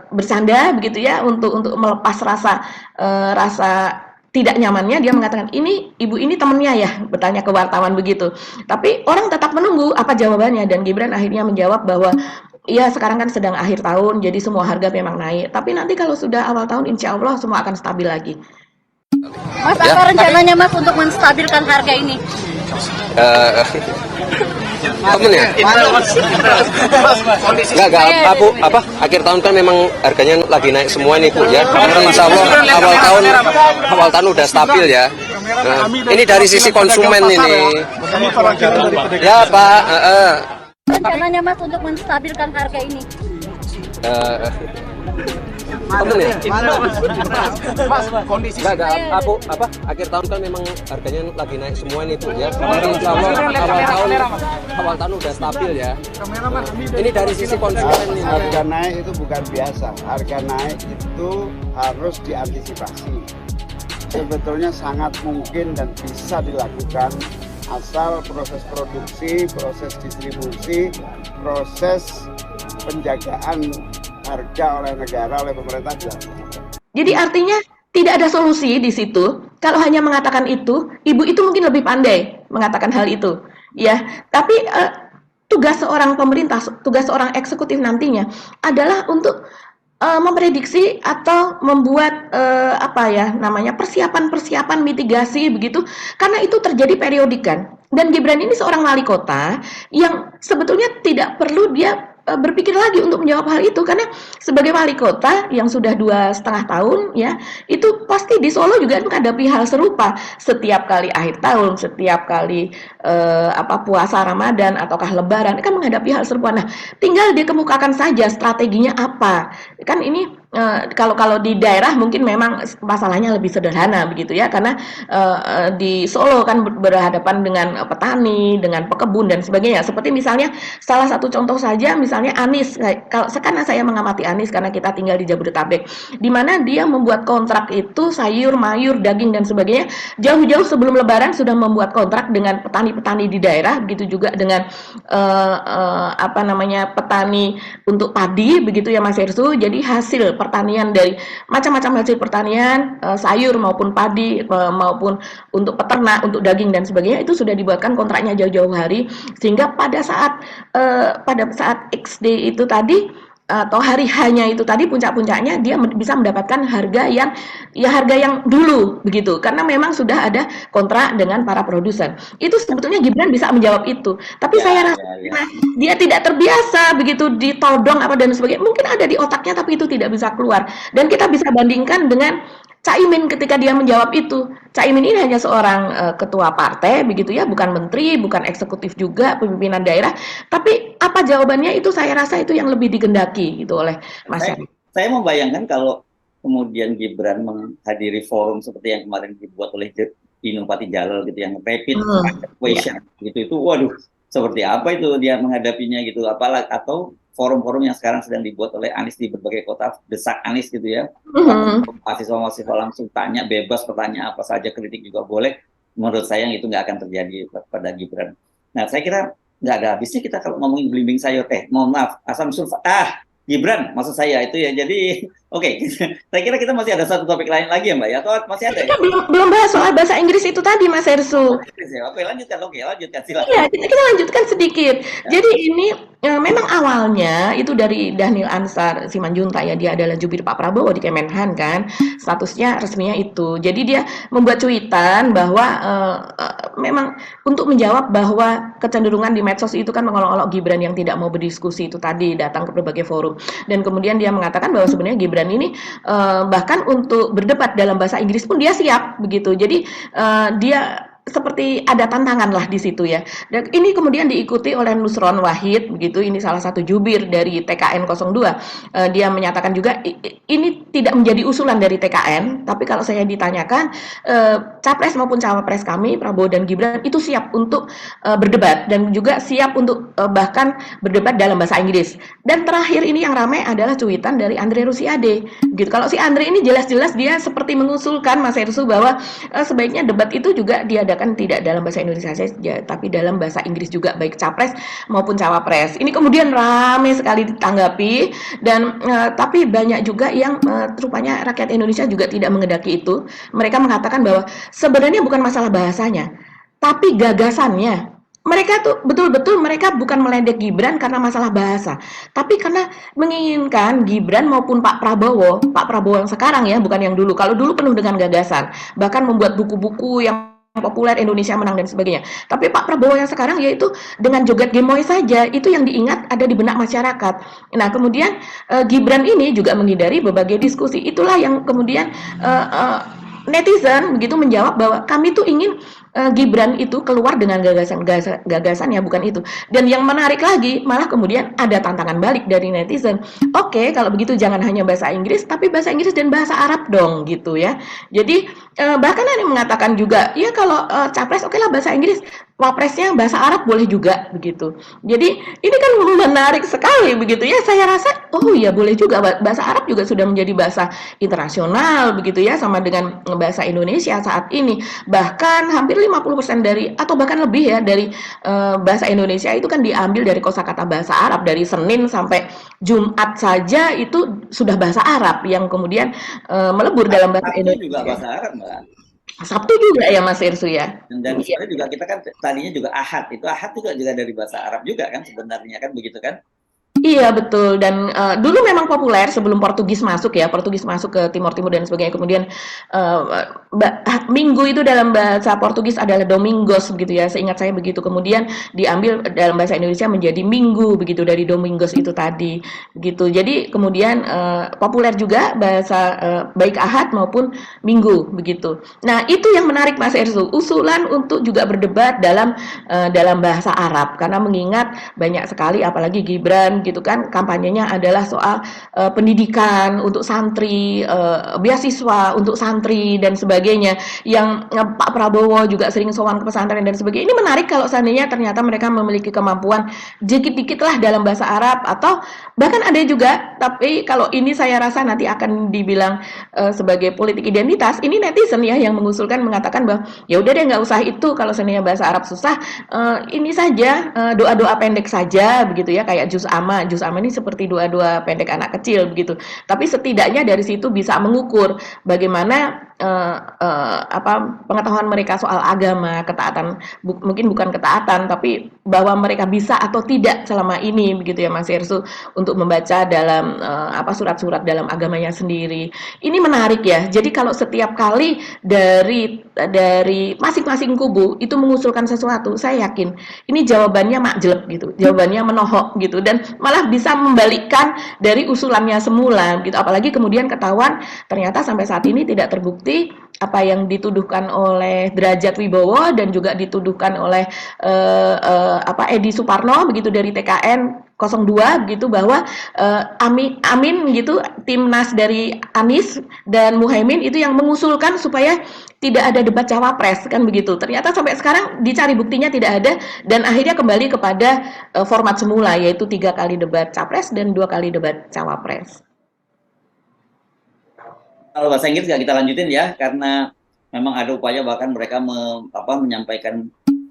Speaker 2: bercanda begitu ya untuk melepas rasa tidak nyamannya, dia mengatakan ini ibu ini temennya ya, bertanya ke wartawan begitu. Tapi orang tetap menunggu apa jawabannya, dan Gibran akhirnya menjawab bahwa ya sekarang kan sedang akhir tahun, jadi semua harga memang naik. Tapi nanti kalau sudah awal tahun, insya Allah semua akan stabil lagi.
Speaker 6: Mas, apa rencananya Mas untuk menstabilkan harga ini?
Speaker 7: Temen ya? Enggak, apa akhir tahun kan memang harganya lagi naik semua nih Bu ya. Insya Allah awal tahun udah stabil ya. Nah, ini dari sisi konsumen ini. Ya Pak.
Speaker 6: Rencananya Mas untuk menstabilkan harga ini?
Speaker 7: Temen ya? Enggak, apa akhir tahun kan memang harganya lagi naik semua nih Bu ya. Insya Allah awal tahun udah stabil ya. Ini dari sisi konsumen ini.
Speaker 8: Harga naik itu bukan biasa. Harga naik itu harus diantisipasi. Sebetulnya sangat mungkin dan bisa dilakukan asal proses produksi, proses distribusi, proses penjagaan harga oleh negara, oleh pemerintah dilakukan.
Speaker 2: Jadi artinya tidak ada solusi di situ. Kalau hanya mengatakan itu, ibu itu mungkin lebih pandai mengatakan hal itu, ya. Tapi tugas seorang pemerintah, tugas seorang eksekutif nantinya adalah untuk memprediksi atau membuat persiapan mitigasi begitu, karena itu terjadi periodik kan. Dan Gibran ini seorang wali kota yang sebetulnya tidak perlu dia berpikir lagi untuk menjawab hal itu, karena sebagai wali kota yang sudah 2,5 tahun ya, itu pasti di Solo juga menghadapi hal serupa setiap kali akhir tahun, setiap kali puasa Ramadan ataukah Lebaran kan menghadapi hal serupa. Nah, tinggal dikemukakan saja strateginya apa. Kan ini kalau di daerah mungkin memang masalahnya lebih sederhana begitu ya, karena di Solo kan berhadapan dengan petani, dengan pekebun dan sebagainya. Seperti misalnya salah satu contoh saja, misalnya Anies. Karena saya mengamati Anies karena kita tinggal di Jabodetabek, di mana dia membuat kontrak itu sayur, mayur, daging dan sebagainya jauh-jauh sebelum Lebaran sudah membuat kontrak dengan petani-petani di daerah, begitu juga dengan petani untuk padi begitu ya Mas Hersu. Jadi hasil pertanian dari macam-macam hasil pertanian, sayur maupun padi maupun untuk peternak, untuk daging dan sebagainya itu sudah dibuatkan kontraknya jauh-jauh hari, sehingga pada saat XD itu tadi atau hari hanya itu tadi puncak-puncaknya dia bisa mendapatkan harga yang dulu begitu, karena memang sudah ada kontrak dengan para produsen. Itu sebetulnya Gibran bisa menjawab itu, tapi saya rasa dia tidak terbiasa begitu ditodong apa dan sebagainya, mungkin ada di otaknya tapi itu tidak bisa keluar. Dan kita bisa bandingkan dengan Caimin ketika dia menjawab itu. Caimin ini hanya seorang ketua partai begitu ya, bukan menteri, bukan eksekutif juga, pimpinan daerah. Tapi apa jawabannya itu saya rasa itu yang lebih digendaki gitu oleh masyarakat.
Speaker 1: Saya membayangkan kalau kemudian Gibran menghadiri forum seperti yang kemarin dibuat oleh Dino Patijalal gitu, yang rapid question gitu, itu waduh seperti apa itu dia menghadapinya gitu, apalagi atau forum-forum yang sekarang sedang dibuat oleh Anies di berbagai kota, desak Anies gitu ya. Mahasiswa-mahasiswa langsung tanya bebas, pertanyaan apa saja, kritik juga boleh. Menurut saya itu nggak akan terjadi pada Gibran. Nah, saya kira nggak ada habisnya kita kalau ngomongin belimbing sayur mohon maaf, asam sulfat, Gibran maksud saya itu ya. Jadi oke, saya kira kita masih ada satu topik lain lagi ya Mbak ya, atau masih ada ya?
Speaker 2: Kita belum bahas soal bahasa Inggris itu tadi, Mas Ersu.
Speaker 1: Oke, lanjutkan silakan.
Speaker 2: Iya, kita lanjutkan sedikit. Jadi ini memang awalnya itu dari Dhanil Ansar Simanjuntak ya, dia adalah jubir Pak Prabowo di Kemenhan kan, statusnya resminya itu. Jadi dia membuat cuitan bahwa memang untuk menjawab bahwa kecenderungan di medsos itu kan mengolok-olok Gibran yang tidak mau berdiskusi itu tadi, datang ke berbagai forum. Dan kemudian dia mengatakan bahwa sebenarnya Gibran ini bahkan untuk berdebat dalam bahasa Inggris pun dia siap begitu. Jadi dia seperti ada tantangan lah di situ ya. Dan ini kemudian diikuti oleh Nusron Wahid begitu, ini salah satu jubir dari TKN 02. Dia menyatakan juga ini tidak menjadi usulan dari TKN, tapi kalau saya ditanyakan capres maupun cawapres kami Prabowo dan Gibran itu siap untuk berdebat dan juga siap untuk bahkan berdebat dalam bahasa Inggris. Dan terakhir ini yang ramai adalah cuitan dari Andre Rosiade. Gitu. Kalau si Andre ini jelas-jelas dia seperti mengusulkan Mas Ersu bahwa sebaiknya debat itu juga diadakan tidak dalam bahasa Indonesia saja, tapi dalam bahasa Inggris juga, baik capres maupun cawapres. Ini kemudian ramai sekali ditanggapi dan tapi banyak juga yang rupanya rakyat Indonesia juga tidak menghendaki itu. Mereka mengatakan bahwa sebenarnya bukan masalah bahasanya, tapi gagasannya. Mereka tuh betul-betul mereka bukan meledek Gibran karena masalah bahasa, tapi karena menginginkan Gibran maupun Pak Prabowo yang sekarang ya, bukan yang dulu. Kalau dulu penuh dengan gagasan, bahkan membuat buku-buku yang populer, Indonesia Menang dan sebagainya. Tapi Pak Prabowo yang sekarang yaitu dengan joget gemoy saja, itu yang diingat ada di benak masyarakat. Nah kemudian Gibran ini juga menghindari berbagai diskusi. Itulah yang kemudian netizen begitu menjawab bahwa kami tuh ingin Gibran itu keluar dengan gagasannya, bukan itu. Dan yang menarik lagi, malah kemudian ada tantangan balik dari netizen. Oke, kalau begitu jangan hanya bahasa Inggris, tapi bahasa Inggris dan bahasa Arab dong, gitu ya. Jadi bahkan ada yang mengatakan juga, ya kalau capres oke lah bahasa Inggris, wapresnya bahasa Arab boleh juga, begitu. Jadi ini kan menarik sekali, begitu ya. Saya rasa, oh ya boleh juga, bahasa Arab juga sudah menjadi bahasa internasional, begitu ya, sama dengan bahasa Indonesia saat ini. Bahkan hampir 50% dari atau bahkan lebih ya dari bahasa Indonesia itu kan diambil dari kosakata bahasa Arab. Dari Senin sampai Jumat saja itu sudah bahasa Arab yang kemudian melebur dalam bahasa Indonesia.
Speaker 1: Juga bahasa Arab, Mbak.
Speaker 2: Sabtu juga ya Mas Irsu ya.
Speaker 1: Dan sebenarnya juga kita kan tadinya juga Ahad, itu Ahad juga dari bahasa Arab juga kan sebenarnya kan begitu kan?
Speaker 2: Iya betul, dan dulu memang populer sebelum Portugis masuk ya, Portugis masuk ke Timur dan sebagainya. Kemudian minggu itu dalam bahasa Portugis adalah Domingos begitu ya, seingat saya begitu. Kemudian diambil dalam bahasa Indonesia menjadi Minggu begitu, dari Domingos itu tadi begitu. Jadi kemudian populer juga bahasa baik Ahad maupun Minggu begitu. Nah itu yang menarik Mas Ersu, usulan untuk juga berdebat dalam bahasa Arab, karena mengingat banyak sekali apalagi Gibran gitu kan, kampanyenya adalah soal pendidikan untuk santri, beasiswa untuk santri dan sebagainya, yang Pak Prabowo juga sering sowan ke pesantren dan sebagainya. Ini menarik kalau seandainya ternyata mereka memiliki kemampuan dikit-dikit lah dalam bahasa Arab, atau bahkan ada juga, tapi kalau ini saya rasa nanti akan dibilang sebagai politik identitas. Ini netizen ya yang mengusulkan, mengatakan bahwa ya udah deh nggak usah itu, kalau seandainya bahasa Arab susah, ini saja doa-doa pendek saja begitu ya, kayak juz amma ini seperti doa-doa pendek anak kecil begitu. Tapi setidaknya dari situ bisa mengukur bagaimana pengetahuan mereka soal agama, ketaatan, mungkin bukan ketaatan, tapi bahwa mereka bisa atau tidak selama ini begitu ya Mas Ersu, untuk membaca dalam surat-surat dalam agamanya sendiri. Ini menarik ya. Jadi kalau setiap kali dari masing-masing kubu itu mengusulkan sesuatu, saya yakin ini jawabannya makjleb gitu, jawabannya menohok gitu, dan malah bisa membalikkan dari usulannya semula gitu. Apalagi kemudian ketahuan ternyata sampai saat ini tidak terbukti apa yang dituduhkan oleh Derajat Wibowo dan juga dituduhkan oleh Edi Suparno begitu dari TKN 02 gitu bahwa Amin gitu timnas dari Anies dan Muhaimin itu yang mengusulkan supaya tidak ada debat cawapres kan begitu. Ternyata sampai sekarang dicari buktinya tidak ada dan akhirnya kembali kepada format semula yaitu 3 kali debat capres dan 2 kali debat cawapres.
Speaker 1: Kalau bahasa Inggris nggak kita lanjutin ya, karena memang ada upaya bahkan mereka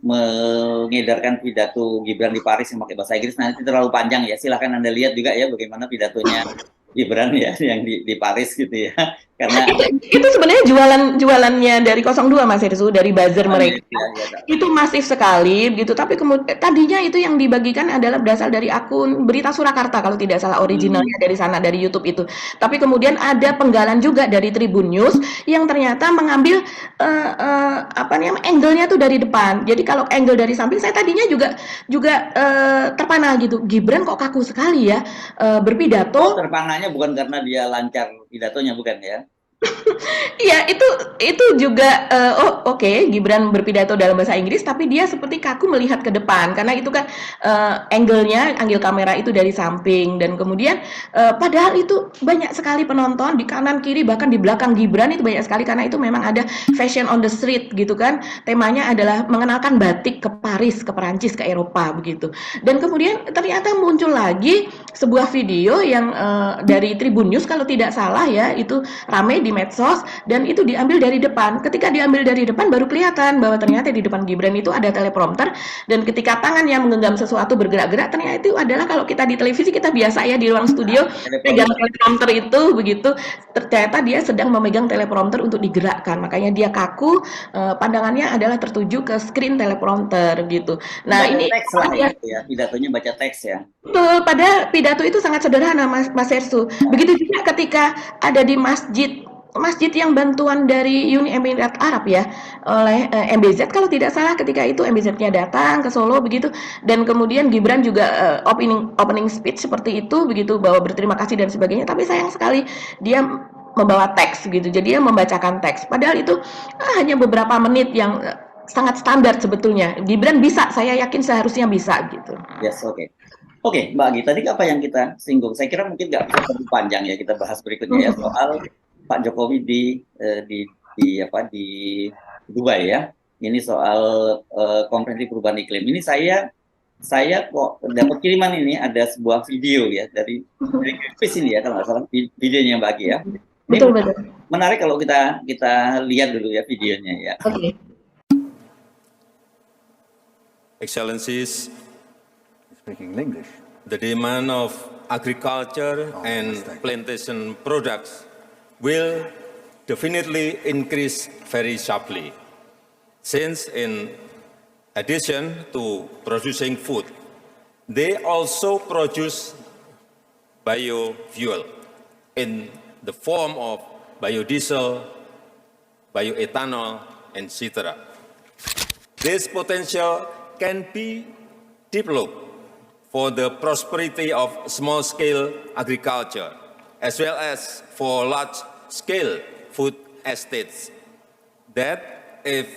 Speaker 1: mengedarkan pidato Gibran di Paris yang pakai bahasa Inggris. Nanti terlalu panjang ya, silahkan Anda lihat juga ya bagaimana pidatonya Gibran ya yang di Paris gitu ya. Karena
Speaker 2: itu sebenarnya jualannya dari 02 Mas Hersu, dari buzzer mereka. Itu masif sekali gitu, tapi tadinya itu yang dibagikan adalah berasal dari akun Berita Surakarta kalau tidak salah, originalnya dari sana, dari YouTube itu. Tapi kemudian ada penggalan juga dari Tribun News yang ternyata mengambil angle-nya tuh dari depan. Jadi kalau angle dari samping, saya tadinya juga terpana gitu. Gibran kok kaku sekali ya berpidato.
Speaker 1: Terpananya bukan karena dia lancar pidatonya, bukan ya?
Speaker 2: Iya, itu juga oke, Gibran berpidato dalam bahasa Inggris tapi dia seperti kaku melihat ke depan karena itu kan angle kamera itu dari samping dan kemudian padahal itu banyak sekali penonton di kanan kiri bahkan di belakang Gibran itu banyak sekali karena itu memang ada fashion on the street gitu kan. Temanya adalah mengenalkan batik ke Paris, ke Perancis, ke Eropa begitu. Dan kemudian ternyata muncul lagi sebuah video yang dari Tribun News kalau tidak salah ya, itu rame di medsos dan itu diambil dari depan. Ketika diambil dari depan baru kelihatan bahwa ternyata di depan Gibran itu ada teleprompter dan ketika tangannya menggenggam sesuatu bergerak-gerak ternyata itu adalah kalau kita di televisi kita biasa ya di ruang studio pegang teleprompter itu begitu, ternyata dia sedang memegang teleprompter untuk digerakkan. Makanya dia kaku, pandangannya adalah tertuju ke screen teleprompter gitu. Nah,
Speaker 1: baca
Speaker 2: ini
Speaker 1: teks lah ya, pidatonya baca teks ya.
Speaker 2: betul, pada pidato itu sangat sederhana Mas Hersu. Begitu juga ketika ada di masjid yang bantuan dari Uni Emirat Arab ya oleh MBZ kalau tidak salah, ketika itu MBZ-nya datang ke Solo begitu dan kemudian Gibran juga opening speech seperti itu begitu bahwa berterima kasih dan sebagainya, tapi sayang sekali dia membawa teks gitu, jadi dia membacakan teks padahal itu hanya beberapa menit yang sangat standar sebetulnya. Gibran bisa, saya yakin seharusnya bisa gitu.
Speaker 1: Yes, Oke, Mbak Agi, tadi apa yang kita singgung? Saya kira mungkin nggak bisa terlalu panjang ya, kita bahas berikutnya ya soal Pak Jokowi di Dubai ya. Ini soal konferensi perubahan iklim. Ini saya kok dapat kiriman ini ada sebuah video ya dari Greenpeace ini ya, kalau nggak salah videonya Mbak Agi ya. Ini
Speaker 2: Betul.
Speaker 1: Menarik kalau kita lihat dulu ya videonya ya.
Speaker 2: Oke.
Speaker 9: Excellencies, speaking English, the demand of agriculture and plantation products will definitely increase very sharply, since in addition to producing food, they also produce biofuel in the form of biodiesel, bioethanol, etc. This potential can be developed for the prosperity of small-scale agriculture, as well as for large-scale food estates that, if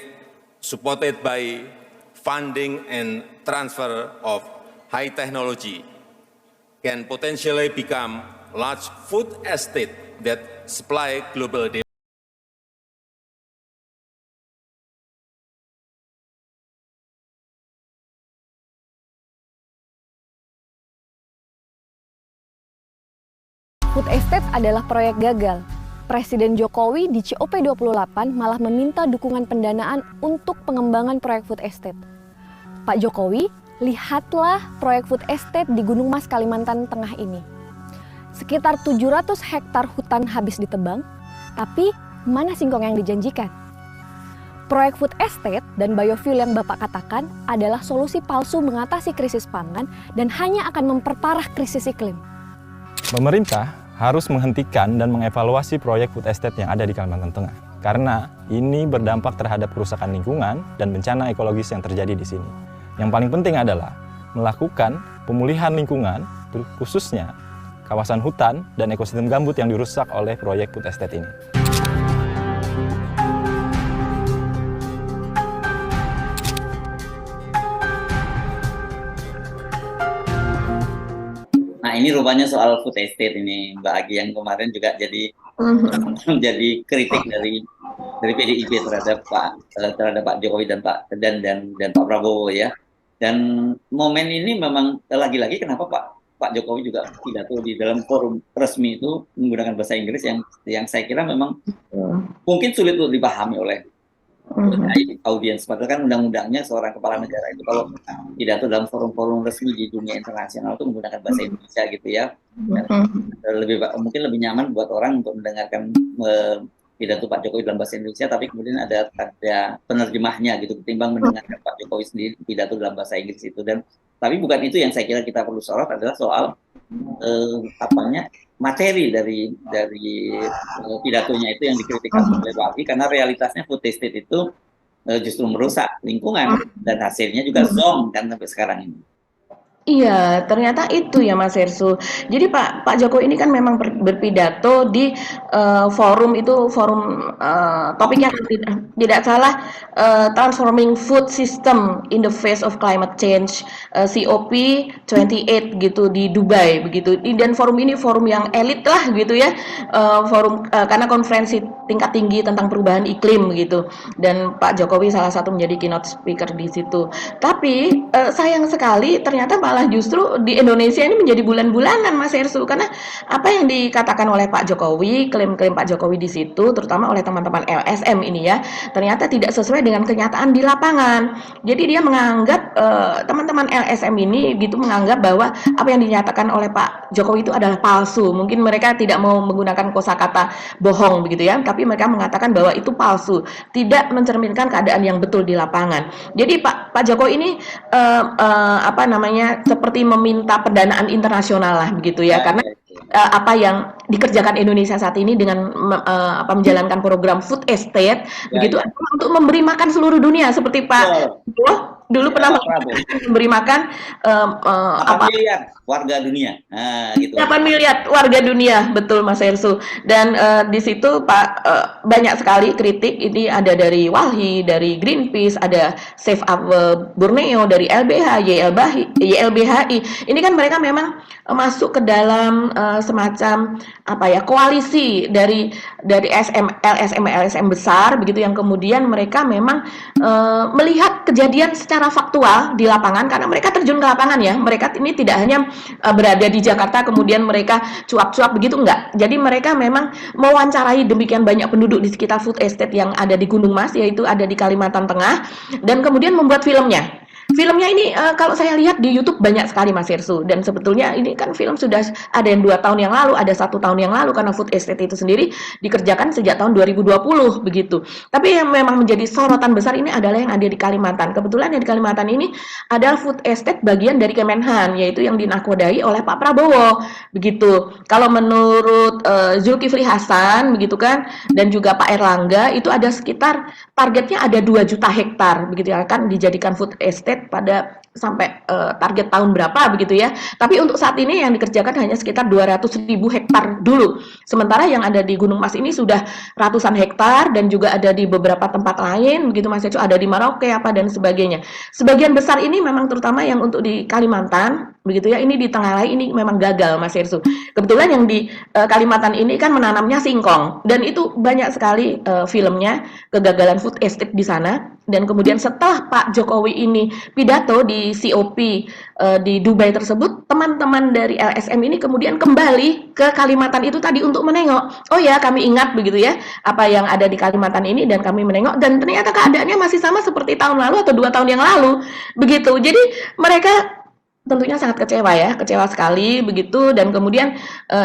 Speaker 9: supported by funding and transfer of high technology, can potentially become large food estates that supply global demand.
Speaker 6: Food estate adalah proyek gagal. Presiden Jokowi di COP28 malah meminta dukungan pendanaan untuk pengembangan proyek food estate. Pak Jokowi, lihatlah proyek food estate di Gunung Mas, Kalimantan Tengah ini. Sekitar 700 hektar hutan habis ditebang, tapi mana singkong yang dijanjikan? Proyek food estate dan biofuel yang Bapak katakan adalah solusi palsu mengatasi krisis pangan dan hanya akan memperparah krisis iklim.
Speaker 10: Pemerintah harus menghentikan dan mengevaluasi proyek food estate yang ada di Kalimantan Tengah. Karena ini berdampak terhadap kerusakan lingkungan dan bencana ekologis yang terjadi di sini. Yang paling penting adalah melakukan pemulihan lingkungan, khususnya kawasan hutan dan ekosistem gambut yang dirusak oleh proyek food estate ini.
Speaker 1: ini rupanya soal food estate ini Mbak Agi yang kemarin juga jadi menjadi kritik dari PDIP terhadap Pak Jokowi dan Pak Prabowo ya. Dan momen ini memang lagi-lagi kenapa Pak Jokowi juga pidato di dalam forum resmi itu menggunakan bahasa Inggris yang saya kira memang mungkin sulit untuk dipahami oleh audiens. Padahal kan undang-undangnya seorang kepala negara itu kalau pidato dalam forum-forum resmi di dunia internasional itu menggunakan bahasa Indonesia gitu ya. Dan mungkin lebih nyaman buat orang untuk mendengarkan pidato Pak Jokowi dalam bahasa Indonesia, tapi kemudian ada penerjemahnya gitu ketimbang mendengarkan Pak Jokowi sendiri pidato dalam bahasa Inggris itu. Dan tapi bukan itu yang saya kira kita perlu sorot, adalah soal materi dari pidatonya itu yang dikritikkan oleh Pak Agi, karena realitasnya food estate itu justru merusak lingkungan dan hasilnya juga zonk kan sampai sekarang ini.
Speaker 2: Iya, ternyata itu ya Mas Hersu. Jadi Pak Jokowi ini kan memang berpidato di forum topiknya tidak salah Transforming Food System in the Face of Climate Change, COP28 gitu di Dubai begitu. Dan forum ini forum yang elit lah gitu ya, karena konferensi tingkat tinggi tentang perubahan iklim gitu. Dan Pak Jokowi salah satu menjadi keynote speaker di situ. Tapi sayang sekali ternyata malah justru di Indonesia ini menjadi bulan-bulanan Mas Hersu, karena apa yang dikatakan oleh Pak Jokowi, klaim-klaim Pak Jokowi di situ, terutama oleh teman-teman LSM ini ya, ternyata tidak sesuai dengan kenyataan di lapangan. Jadi dia menganggap teman-teman LSM ini gitu menganggap bahwa apa yang dinyatakan oleh Pak Jokowi itu adalah palsu. Mungkin mereka tidak mau menggunakan kosakata bohong begitu ya, tapi mereka mengatakan bahwa itu palsu, tidak mencerminkan keadaan yang betul di lapangan. Jadi Pak Jokowi ini seperti meminta pendanaan internasional lah begitu ya, karena apa yang dikerjakan Indonesia saat ini dengan menjalankan program food estate begitu untuk memberi makan seluruh dunia, seperti Pak dulu pernah memberi makan
Speaker 1: 8 miliar warga dunia. Nah, gitu.
Speaker 2: 8 miliar warga dunia, betul Mas Hersu. Dan di situ Pak banyak sekali kritik, ini ada dari WALHI, dari Greenpeace, ada Save Up Borneo, dari LBH, YLBHI. Ini kan mereka memang masuk ke dalam semacam koalisi dari LSM besar begitu, yang kemudian mereka memang melihat kejadian secara faktual di lapangan, karena mereka terjun ke lapangan ya. Mereka ini tidak hanya berada di Jakarta kemudian mereka cuap-cuap begitu, enggak. Jadi mereka memang mewawancarai demikian banyak penduduk di sekitar food estate yang ada di Gunung Mas, yaitu ada di Kalimantan Tengah, dan kemudian membuat filmnya. Filmnya ini kalau saya lihat di YouTube banyak sekali Mas Hersu, dan sebetulnya ini kan film sudah ada yang 2 tahun yang lalu, ada 1 tahun yang lalu, karena food estate itu sendiri dikerjakan sejak tahun 2020 begitu. Tapi yang memang menjadi sorotan besar ini adalah yang ada di Kalimantan. Kebetulan yang di Kalimantan ini adalah food estate bagian dari Kemenhan, yaitu yang dinakodai oleh Pak Prabowo begitu. Kalau menurut Zulkifli Hasan begitu kan, dan juga Pak Erlangga, itu ada sekitar targetnya ada 2 juta hektar begitu ya, akan dijadikan food estate pada sampai target tahun berapa begitu ya. Tapi untuk saat ini yang dikerjakan hanya sekitar 200.000 hektar dulu. Sementara yang ada di Gunung Mas ini sudah ratusan hektar, dan juga ada di beberapa tempat lain begitu Mas Eco, ada di Merauke dan sebagainya. Sebagian besar ini memang terutama yang untuk di Kalimantan begitu ya, ini di Tenggalai ini memang gagal Mas Hersu. Kebetulan yang di Kalimantan ini kan menanamnya singkong, dan itu banyak sekali filmnya kegagalan food estate di sana. Dan kemudian setelah Pak Jokowi ini pidato di COP di Dubai tersebut, teman-teman dari LSM ini kemudian kembali ke Kalimantan itu tadi untuk menengok. Oh ya, kami ingat begitu ya apa yang ada di Kalimantan ini, dan kami menengok, dan ternyata keadaannya masih sama seperti tahun lalu atau 2 tahun yang lalu begitu. Jadi mereka tentunya sangat kecewa sekali begitu. Dan kemudian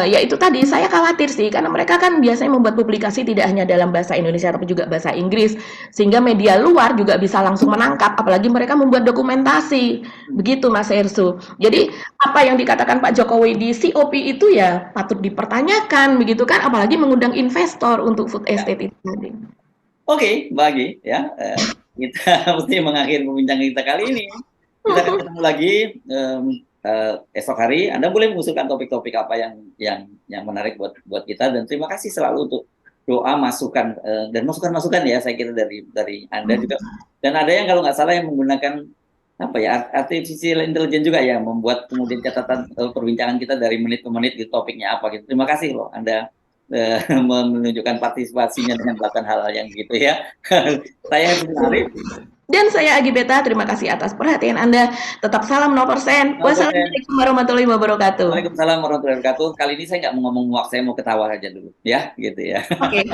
Speaker 2: ya itu tadi, saya khawatir sih, karena mereka kan biasanya membuat publikasi tidak hanya dalam bahasa Indonesia tapi juga bahasa Inggris, sehingga media luar juga bisa langsung menangkap, apalagi mereka membuat dokumentasi begitu Mas Hersu. Jadi apa yang dikatakan Pak Jokowi di COP itu ya patut dipertanyakan begitu kan, apalagi mengundang investor untuk food estate itu.
Speaker 1: Oke, Mbak Agi ya, kita mesti mengakhiri perbincangan kita kali ini. Kita akan ketemu lagi esok hari. Anda boleh mengusulkan topik-topik apa yang menarik buat kita, dan terima kasih selalu untuk doa, masukan dan masukan ya, saya kira dari Anda juga. Dan ada yang kalau nggak salah yang menggunakan apa ya, artificial intelligence juga ya, membuat kemudian catatan perbincangan kita dari menit ke menit gitu, topiknya apa gitu. Terima kasih loh Anda menunjukkan partisipasinya dengan melakukan hal-hal yang gitu ya. Saya Arif.
Speaker 2: Dan saya Agi Beta, terima kasih atas perhatian Anda. Tetap salam 0%. Wassalamualaikum warahmatullahi wabarakatuh.
Speaker 1: Waalaikumsalam warahmatullahi wabarakatuh. Kali ini saya nggak mau ngomong muak, saya mau ketawa aja dulu, ya, gitu ya.
Speaker 2: Oke.